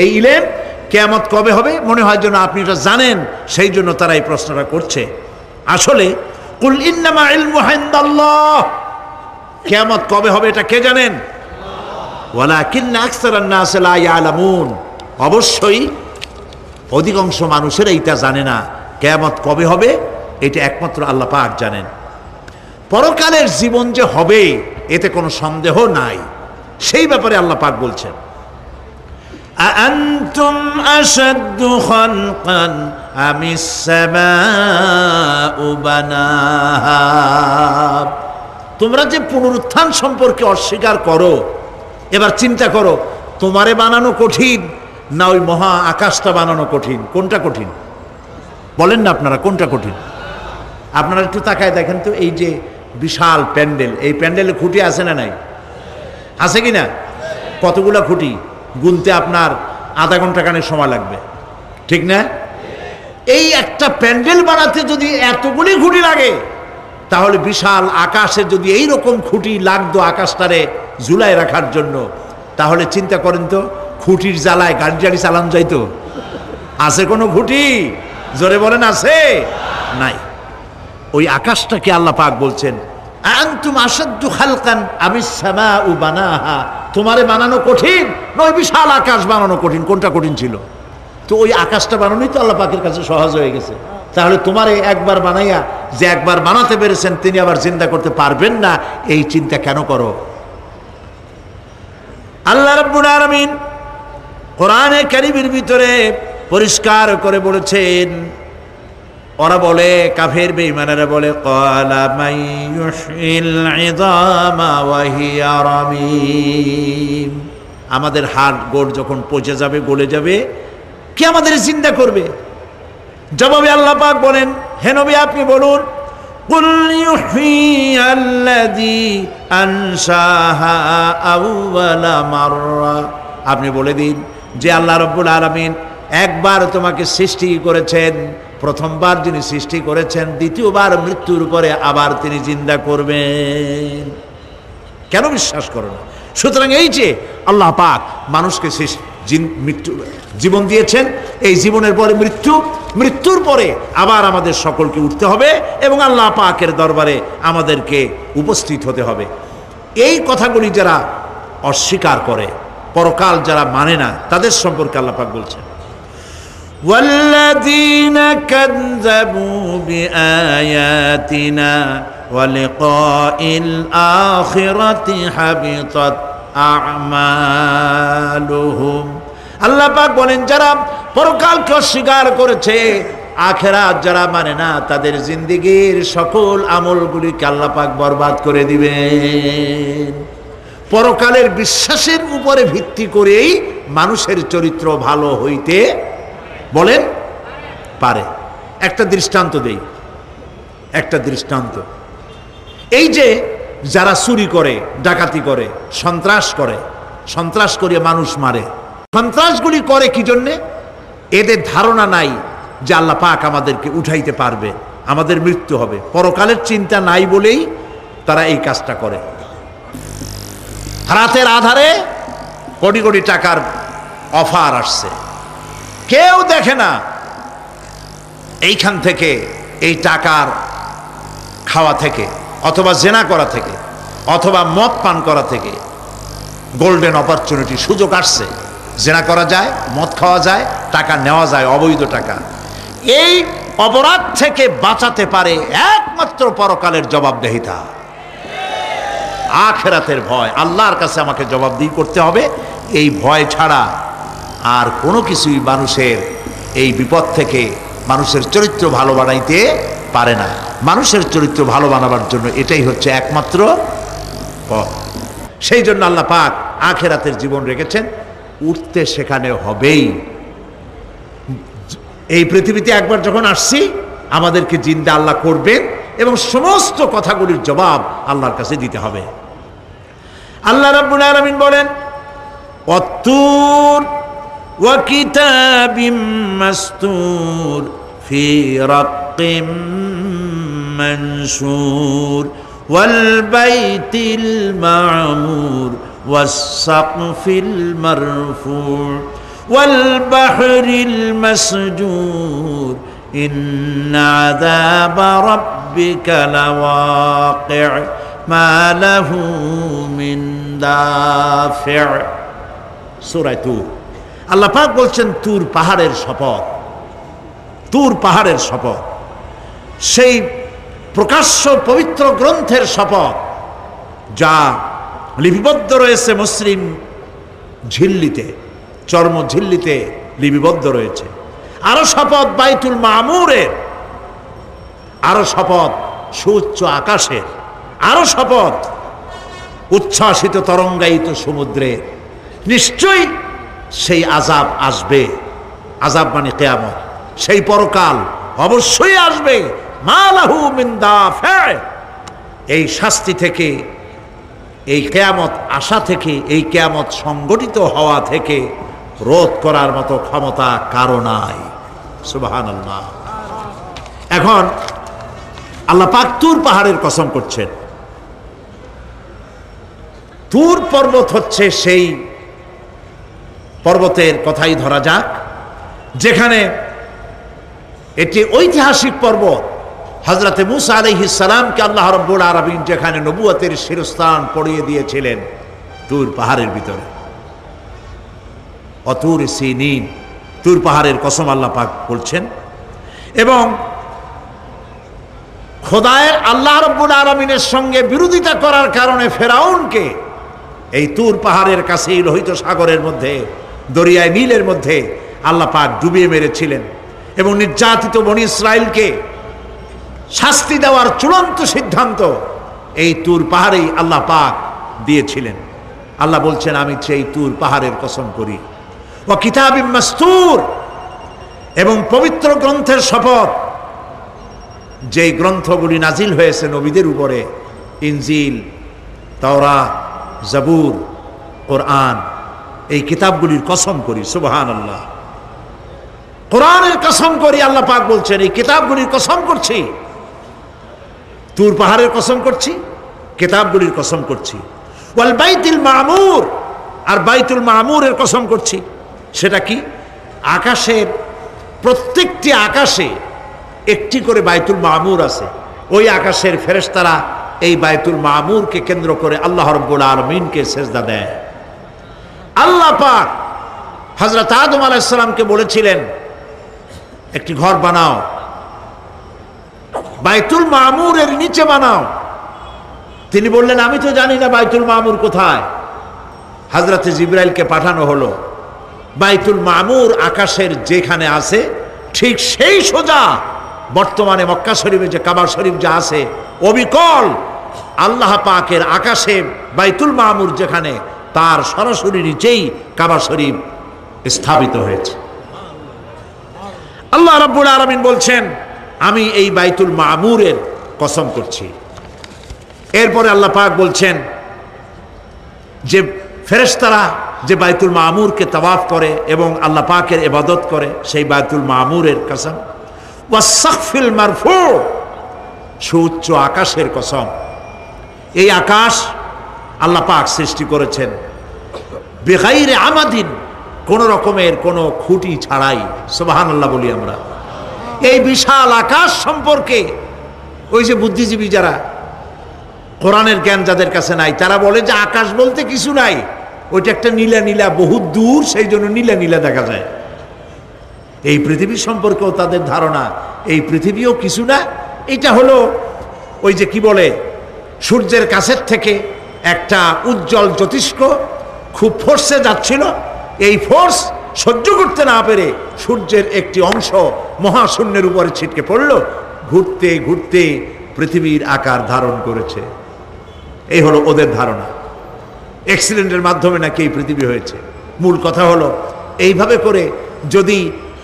এই ইলম কিয়ামত কবে হবে মনে হয় যেন আপনি এটা জানেন, সেই জন্য তারা এই প্রশ্নটা করছে। আসলে কুল ইন্নামা ইলমুহা ইনদাল্লাহ, কিয়ামত কবে হবে এটা কে জানেন? ওয়ালাকিন্না আকসারান নাসি লা ইয়ালামুন, অবশ্যই অধিকাংশ মানুষেরা এটা জানে না। কিয়ামত কবে হবে এটা একমাত্র আল্লাহ পাক জানেন। পরকালের জীবন যে হবে এতে কোনো সন্দেহ নাই, সেই ব্যাপারে আল্লাহ পাক বলছেন, আআনতুম আশাদ্দু খালকান আমিস সামাউ বানাহা। তোমরা যে পুনরুত্থান সম্পর্কে অস্বীকার করো, এবার চিন্তা করো, তোমারে বানানো কঠিন না ওই মহা আকাশটা বানানো কঠিন? কোনটা কঠিন বলেন না আপনারা, কোনটা কঠিন? আপনারা একটু তাকায় দেখেন তো, এই যে বিশাল প্যান্ডেল, এই প্যান্ডেলে খুঁটি আছে না নাই? আছে কি না? কতগুলা খুঁটি গুনতে আপনার আধা ঘন্টা খানেক সময় লাগবে, ঠিক না? এই একটা প্যান্ডেল বানাতে যদি এতগুলি খুঁটি লাগে, তাহলে বিশাল আকাশে যদি এই রকম খুঁটি লাগতো আকাশটারে ঝুলায় রাখার জন্য, তাহলে চিন্তা করেন তো, খুঁটির জ্বালায় গাড়ি টাড়ি চালানো যাইতো? আছে কোনো খুঁটি? জোরে বলেন, আছে? নাই। ওই আকাশটাকে আল্লাহ পাক বলছেন, আনতুম আশাদ্দু খালকান আমিস সামাউ বানাহা। তোমারে বানানো কঠিন নয় বিশাল আকাশ বানানো কঠিন? কোনটা কঠিন ছিল? তো ওই আকাশটা বানানোই তো আল্লাহ পাকের কাছে সহজ হয়ে গেছে। তাহলে তোমারে একবার বানাইয়া যে একবার বানাতে পেরেছেন তিনি আবার চিন্তা করতে পারবেন না, এই চিন্তা কেন করো? আল্লাহ রাব্বুল আলামিন কোরআনে কারীমের ভিতরে পরিষ্কার করে বলেছেন, ওরা বলে, কাফের বেঈমানেরা বলে, ক্বালা মান ইউহয়িল ইযামা ওয়া হিয়া রামীম। আমাদের হাড় গোড় যখন পচে যাবে, গলে যাবে, কে আমাদের জিন্দা করবে? জবাবে আল্লাহ পাক বলেন, হে নবী আপনি বলুন, কুল ইউহয়িয়াল্লাযী আনশাহা আউওয়ালা মাররা। আপনি বলে দিন যে আল্লাহ রাব্বুল আলামিন একবার তোমাকে সৃষ্টি করেছেন, প্রথমবার যিনি সৃষ্টি করেছেন, দ্বিতীয়বার মৃত্যুর পরে আবার তিনি জিন্দা করবেন। কেন বিশ্বাস করো না? সুতরাং এই যে আল্লাহ পাক মানুষকে জীবন দিয়েছেন, এই জীবনের পরে মৃত্যু, মৃত্যুর পরে আবার আমাদের সকলকে উঠতে হবে এবং আল্লাহ পাকের দরবারে আমাদেরকে উপস্থিত হতে হবে। এই কথাগুলি যারা অস্বীকার করে, পরকাল যারা মানে না, তাদের সম্পর্কে আল্লাহ পাক বলছেন, والذين كذبوا بآياتنا ولقاء الآخرة حبطت أعمالهم। আল্লাহ পাক বলেন, যারা পরকালকে অস্বীকার করেছে, আখিরাত যারা মানে না, তাদের জিন্দেগীর সকল আমলগুলিকে আল্লাহ পাক বরবাদ করে দিবেন। পরকালের বিশ্বাসের উপরে ভিত্তি করেই মানুষের চরিত্র ভালো হইতে বলেন পারে। একটা দৃষ্টান্ত দেই, একটা দৃষ্টান্ত। এই যে যারা চুরি করে, ডাকাতি করে, সন্ত্রাস করে মানুষ মারে, সন্ত্রাসগুলি করে কি জন্যে? এদের ধারণা নাই যে আল্লাহ পাক আমাদেরকে উঠাইতে পারবে, আমাদের মৃত্যু হবে, পরকালের চিন্তা নাই বলেই তারা এই কাজটা করে। রাতের আধারে কোটি কোটি টাকার অফার আসছে, কেউ দেখে না এইখান থেকে, এই টাকার খাওয়া থেকে, অথবা জেনা করা থেকে, অথবা মদ পান করা থেকে গোল্ডেন অপরচুনিটি, সুযোগ আসছে, জেনা করা যায়, মদ খাওয়া যায়, টাকা নেওয়া যায়, অবৈধ টাকা। এই অপরাধ থেকে বাঁচাতে পারে একমাত্র পরকালের জবাবদেহিতা, আখিরাতের ভয়। আল্লাহর কাছে আমাকে জবাবদিহি করতে হবে, এই ভয় ছাড়া আর কোনো কিছুই মানুষের এই বিপদ থেকে মানুষের চরিত্র ভালো বানাইতে পারে না। মানুষের চরিত্র ভালো বানাবার জন্য এটাই হচ্ছে একমাত্র পথ। সেই জন্য আল্লাহ পাক আখিরাতের জীবন রেখেছেন, উঠতে সেখানে হবেই। এই পৃথিবীতে একবার যখন আসছি, আমাদেরকে জিন্দা আল্লাহ করবেন এবং সমস্ত কথাগুলির জবাব আল্লাহর কাছে দিতে হবে। আল্লাহ রাব্বুল আলামিন বলেন, ওয়াত্তুর ওয়া কিতাবিম মাসতুর ফি রাক্কিম মানশুর ওয়াল বাইতিল মা'মুর ওয়াস সাকফিল মারফু' ওয়াল বাহরিল মাসজুর ইন্না আযাবা রাব্বিকা লাওয়াকি' মা লাহু মিন দাফি'। সূরা তুর। আল্লাহ পাক বলছেন, তুর পাহাড়ের শপথ, তুর পাহাড়ের শপথ, সেই প্রকাশ্য পবিত্র গ্রন্থের শপথ যা লিপিবদ্ধ রয়েছে মুসলিম ঝিল্লিতে, চর্ম ঝিল্লিতে লিপিবদ্ধ রয়েছে। আরো শপথ বাইতুল মামুরের, আরো শপথ সুউচ্চ আকাশের, আরো শপথ উচ্ছ্বাসিত তরঙ্গায়িত সমুদ্রের। নিশ্চয়ই সেই আযাব আসবে, আযাব মানে কিয়ামত, সেই পরকাল অবশ্যই আসবে। মা লাহু মিন দাফি', এই শাস্তি থেকে, এই কিয়ামত আসা থেকে, এই কিয়ামত সংগঠিত হওয়া থেকে রোধ করার মতো ক্ষমতা কারো নাই। সুবহানাল্লাহ। এখন আল্লাহ পাক তুর পাহাড়ের কসম করছেন। তুর পর্বত হচ্ছে সেই পর্বতের কথাই ধরা যাক, যেখানে এটি ঐতিহাসিক পর্বত। হযরতে মূসা আলাইহিস সালামকে আল্লাহ রাব্বুল আলামিন যেখানে নবুয়তের শিরস্থান পড়িয়ে দিয়েছিলেন, তুর পাহাড়ের ভিতরে। অতুর সিনিন, তুর পাহাড়ের কসম আল্লাহ পাক বলছেন। এবং খোদায়ের আল্লাহ রাব্বুল আলামিনের সঙ্গে বিরোধিতা করার কারণে ফেরাউনকে এই তুর পাহাড়ের কাছেই লোহিত সাগরের মধ্যে, দরিয়ায় নীলের মধ্যে আল্লাহ পাক ডুবিয়ে মেরেছিলেন এবং নির্যাতিত বনি ইসরাইলকে শাস্তি দেওয়ার চূড়ান্ত সিদ্ধান্ত এই তুর পাহাড়েই আল্লাহ পাক দিয়েছিলেন। আল্লাহ বলছেন, আমি সেই তুর পাহাড়ের কসম করি। ওয়া কিতাবিম মাসতুর, এবং পবিত্র গ্রন্থের শপথ, যেই গ্রন্থগুলি নাজিল হয়েছে নবীদের উপরে, ইনজিল, তাওরাত, জাবুর, কোরআন, এই কিতাবগুলির কসম করি। সুবহানাল্লাহ। কোরআনের কসম করি, আল্লাহ পাক বলছেন এই কিতাবগুলির কসম করছি। তুর পাহাড়ের কসম করছি, কিতাবগুলির কসম করছি। ওয়াল বাইতুল মামুর, আর বাইতুল মামুরের কসম করছি। সেটা কি? আকাশের প্রত্যেকটি আকাশে একটি করে বাইতুল মামুর আছে। ওই আকাশের ফেরেশতারা এই বাইতুল মামুরকে কেন্দ্র করে আল্লাহ রাব্বুল আলামিনকে সেজদা দেয়। আল্লাহ পাক হযরত আদম আলাইহিস সালামকে বলেছিলেন, একটি ঘর বানাও, বাইতুল মামুরের নিচে বানাও। তিনি বললেন, আমি তো জানি না বাইতুল মামুর কোথায়। হযরত জিবরাইলকে পাঠানো হলো। বাইতুল মামুর আকাশের যেখানে আছে, ঠিক সেই সোজা বর্তমানে মক্কা শরীফে যে কাবা শরীফ যা আছে, অবিকল আল্লাহ পাকের আকাশে বাইতুল মামুর যেখানে, তার সরাসরি নিচেই কাবা শরীফ স্থাপিত হয়েছে। আল্লাহ রাব্বুল আলামিন বলছেন, আমি এই বাইতুল মামুরের কসম করছি। এরপরে আল্লাহ পাক বলছেন যে ফেরেশতারা যে বাইতুল মামুরকে তাওয়াফ করে এবং আল্লাহ পাকের ইবাদত করে, সেই বাইতুল মামুরের কসম। ওয়াস সাকফিল মারফু, সুউচ্চ আকাশের কসম। এই আকাশ আল্লাহ পাক সৃষ্টি করেছেন বেগাইরে আমাদিন, কোন রকমের কোনো খুঁটি ছাড়াই। সুবহানাল্লাহ বলি আমরা। এই বিশাল আকাশ সম্পর্কে ওই যে বুদ্ধিজীবী যারা, কোরআনের জ্ঞান যাদের কাছে নাই, তারা বলে যে আকাশ বলতে কিছু নাই, ওইটা একটা নীলা নীলা বহুত দূর, সেই জন্য নীলা নীলা দেখা যায়। এই পৃথিবী সম্পর্কেও তাদের ধারণা এই পৃথিবীও কিছু না, এটা হলো ওই যে কি বলে, সূর্যের কাছের থেকে একটা উজ্জ্বল জ্যোতিষ্ক খুব ফোর্সে যাচ্ছিল, এই ফোর্স সহ্য করতে না পেরে সূর্যের একটি অংশ মহাশূন্যের উপরে ছিটকে পড়ল, ঘুরতে ঘুরতে পৃথিবীর আকার ধারণ করেছে। এই হলো ওদের ধারণা। অ্যাক্সিডেন্টের মাধ্যমে নাকি এই পৃথিবী হয়েছে। মূল কথা হলো এইভাবে করে যদি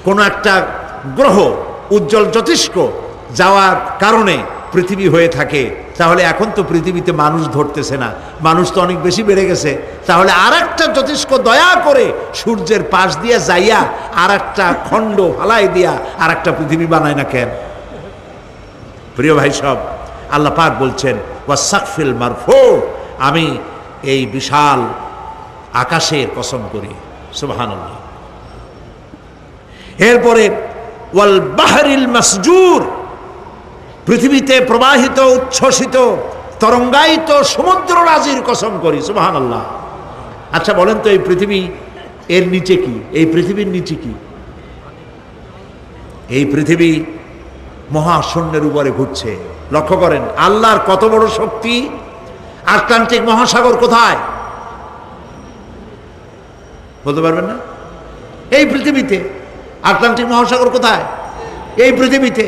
কোনো একটা গ্রহ উজ্জ্বল জ্যোতিষ্ক যাওয়ার কারণে পৃথিবী হয়ে থাকে, তাহলে এখন তো পৃথিবীতে মানুষ ধরতেছে না, মানুষ তো অনেক বেশি বেড়ে গেছে, তাহলে আর একটা জ্যোতিষ্ক দয়া করে সূর্যের পাশ দিয়ে যাইয়া আর একটা খণ্ড ফালাই দিয়া আর একটা পৃথিবী বানায় না কেন? প্রিয় ভাই সব, আল্লাহ পাক বলছেন ওয়াসাকফিল মারফু, আমি এই বিশাল আকাশের কসম করি। সুবহানাল্লাহ। এরপরে ওয়াল বাহরিল মাসজুর, পৃথিবীতে প্রবাহিত উচ্ছ্বসিত তরঙ্গায়িত সমুদ্র রাজির কসম করি। সুবহানাল্লাহ। আচ্ছা বলেন তো, এই পৃথিবী এর নিচে কি? এই পৃথিবীর নিচে কি? এই পৃথিবী মহাশূন্যের উপরে ঘুরছে। লক্ষ্য করেন আল্লাহর কত বড় শক্তি। আটলান্টিক মহাসাগর কোথায় বলতে পারবেন না? এই পৃথিবীতে। আটলান্টিক মহাসাগর কোথায়? এই পৃথিবীতে।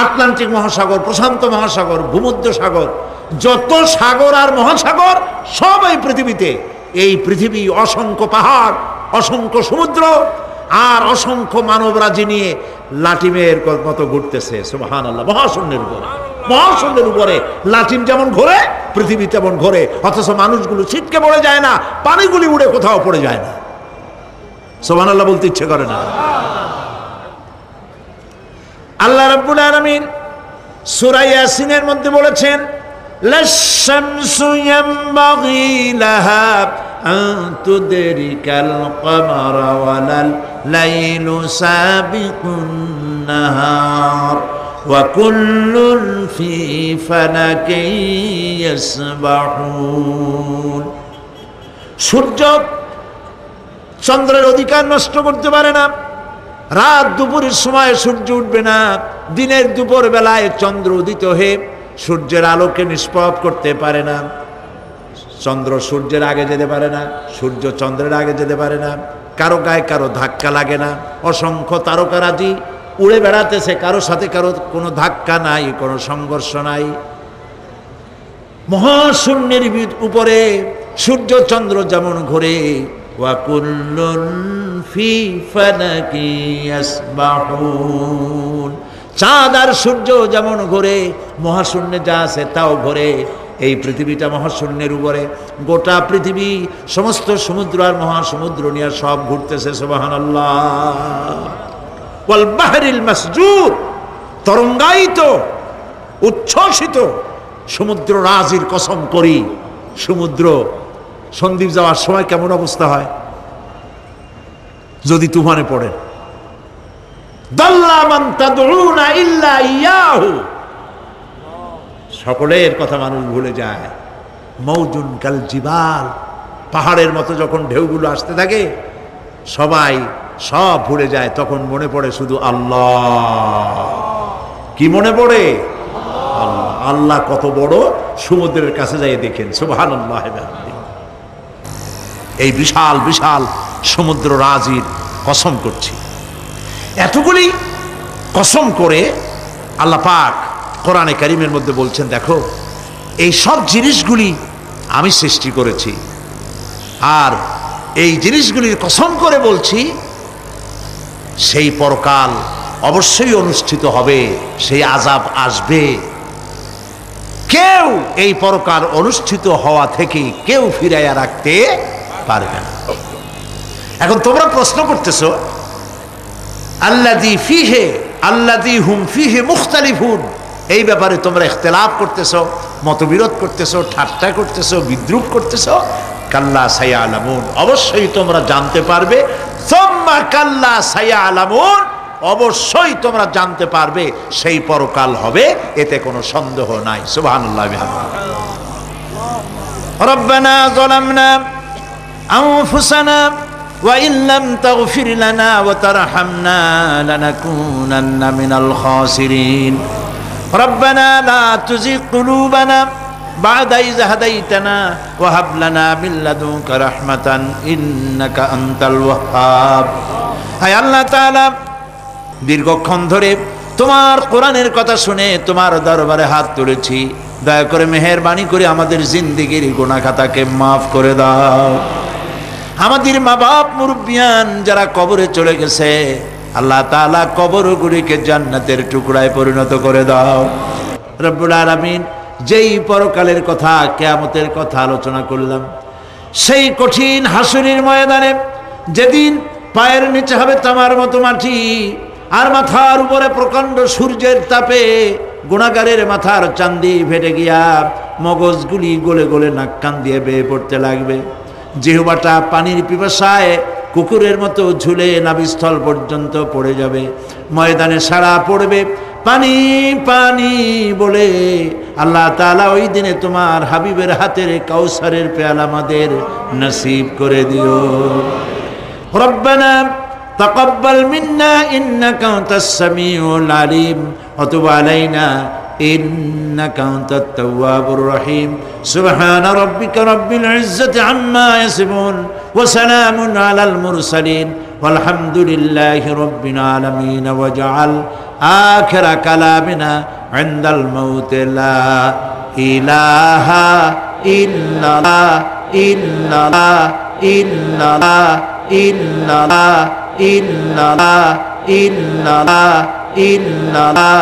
আটলান্টিক মহাসাগর, প্রশান্ত মহাসাগর, ভূমধ্য সাগর, যত সাগর আর মহাসাগর সব এই পৃথিবীতে। এই পৃথিবী অসংখ্য পাহাড়, অসংখ্য সমুদ্র আর অসংখ্য মানবরাজি নিয়ে লাটিমের মতো ঘুরতেছে। সুবহানাল্লাহ। মহাশূন্যের উপরে, মহাশূন্যের উপরে লাটিম যেমন ঘোরে, পৃথিবী তেমন ঘোরে, অথচ মানুষগুলো ছিটকে পড়ে যায় না, পানিগুলি উড়ে কোথাও পড়ে যায় না। সুবহানাল্লাহ বলতে ইচ্ছে করে না। আল্লাহ রাব্বুল আলামিন সূরা ইয়াসিনের মধ্যে বলেছেন লাশ-শামসু ইয়ানবাগি লাহা আন তুদরিকাল কমারা ওয়ালাল লাইলু সাবিকুন নাহার ওয়া কুল্লুন ফি ফালাকিন ইয়াসবাহুন। সূর্য চন্দ্রের অধিকার নষ্ট করতে পারে না। রাত দুপুরের সময় সূর্য উঠবে না, দিনের দুপুর বেলায় চন্দ্র উদিত হয়ে সূর্যের আলোকে নিষ্প্রভ করতে পারে না। চন্দ্র সূর্যের আগে যেতে পারে না, সূর্য চন্দ্রের আগে যেতে পারে না, কারো গায়ে কারো ধাক্কা লাগে না। অসংখ্য তারকারাজি উড়ে বেড়াতেছে, কারো সাথে কারো কোনো ধাক্কা নাই, কোনো সংঘর্ষ নাই। মহাশূন্যের উপরে সূর্য চন্দ্র যেমন ঘোরে, ওয়া কুল্লুন ফি ফালাকি ইয়াসবাহুন, চাঁদ আর সূর্য যেমন ঘোরে, মহাশূন্যে যা আছে তাও ঘোরে। এই পৃথিবীটা মহাশূন্যের উপরে, গোটা পৃথিবী সমস্ত সমুদ্র আর মহাসমুদ্র নিয়ে সব ঘুরতেছে। সুবহানাল্লাহ। ওয়াল বাহরিল মাসজুর, তরঙ্গায়িত উচ্ছ্বসিত সমুদ্র রাজির কসম করি। সমুদ্র সন্দ্বীপ যাওয়ার সময় কেমন অবস্থা হয় যদি তুফানে পড়ে? দাল্লা মান তাদউনা ইল্লা ইয়াহু, সকলের কথা মানুষ ভুলে যায়। মৌজুন কাল জিবাল, পাহাড়ের মতো যখন ঢেউগুলো আসতে থাকে সবাই সব ভুলে যায়, তখন মনে পড়ে শুধু আল্লাহ। কি মনে পড়ে? আল্লাহ। আল্লাহ কত বড়, সমুদ্রের কাছে যাই দেখেন। সুবহানাল্লাহ। এই বিশাল বিশাল সমুদ্র রাজির কসম করছি। এতগুলি কসম করে আল্লাহ পাক কোরআনে কারিমের মধ্যে বলছেন, দেখো এই সব জিনিসগুলি আমি সৃষ্টি করেছি, আর এই জিনিসগুলির কসম করে বলছি সেই পরকাল অবশ্যই অনুষ্ঠিত হবে, সেই আযাব আসবে। কেউ এই পরকাল অনুষ্ঠিত হওয়া থেকে কেউ ফিরাইয়া রাখতে পারবে না। এখন তোমরা প্রশ্ন করতেছো আল্লাযী ফীহি আল্লাযী হুম ফীহি মুখতালিফুন, এই ব্যাপারে তোমরা ইখতিলাফ করতেছো, মতবিরোধ করতেছো, ঠাট্টা করতেছো, বিদ্রুপ করতেছো। কাল্লা সায়ালামুন, অবশ্যই তোমরা জানতে পারবে। সুম্মা কাল্লা সায়ালামুন, অবশ্যই তোমরা জানতে পারবে সেই পরকাল হবে, এতে কোনো সন্দেহ নাই। সুবহানাল্লাহ বিহামদিহি। রব্বানা যালামনা আনফুসানা ওয়া ইন লাম তাগফির লানা ওয়া তারহামনা লানাকুনান্না মিনাল খাসিরিন। রব্বানা লা তুযিগ কুলুবানা বা'দা ইয হাদাইতানা ওয়া হাব লানা মিন লাদুনকা রাহমাতান ইন্নাকা আনতাল ওয়াহ্হাব। হে আল্লাহ তাআলা, দীর্ঘক্ষণ ধরে তোমার কোরআনের কথা শুনে তোমার দরবারে হাত তুলেছি, দয়া করে মেহেরবানি করে আমাদের জিন্দেগির গুনাহ খাতাকে মাফ করে দাও। আমাদের মা বাপ মুরব্বিয়ান যারা কবরে চলে গেছে, আল্লাহ তাআলা কবরগুলিকে জান্নাতের টুকরায় পরিণত করে দাও। রব্বুল আলামিন, যেই পরকালের কথা, কিয়ামতের কথা আলোচনা করলাম, সেই কঠিন হাসরের ময়দানে যেদিন পায়ের নিচে হবে তামার মতো মাটি, আর মাথার উপরে প্রকাণ্ড সূর্যের তাপে গুনাহগারের মাথার চান্দি ফেটে গিয়া মগজগুলি গলে গলে নাক কান দিয়ে বেয়ে পড়তে লাগবে। জিহ্বাটা পানির পিপাসায় কুকুরের মতো ঝুলে নাভিস্থল পর্যন্ত পড়ে যাবে। ময়দানে সারা পড়বে পানি পানি বলে। আল্লাহ তাআলা ওই দিনে তোমার হাবিবের হাতের কাউসারের পেয়ালা আমাদের নসিব করে দিও। রব্বানা তাকাব্বাল মিন্না ইন্নাকা আনতাস সামিউল আলিম ওয়া তুব আলাইনা ইন্নাকা আনতাত তাওয়াবুর রহিম। সুবহানা রাব্বিকা রাব্বিল ইজ্জাতি আম্মা ইয়াসিফুন ওয়া সালামুন আলাল মুরসালিন ওয়ালহামদুলিল্লাহি রাব্বিল আলামিন। ওয়া জাআল আখিরা কালামিনা ইনদাল মাউত লা ইলাহা ইল্লাল্লাহ ইল্লাল্লাহ ইল্লাল্লাহ ইল্লাল্লাহ ইল্লাল্লাহ ইল্লাল্লাহ ইল্লাল্লাহ।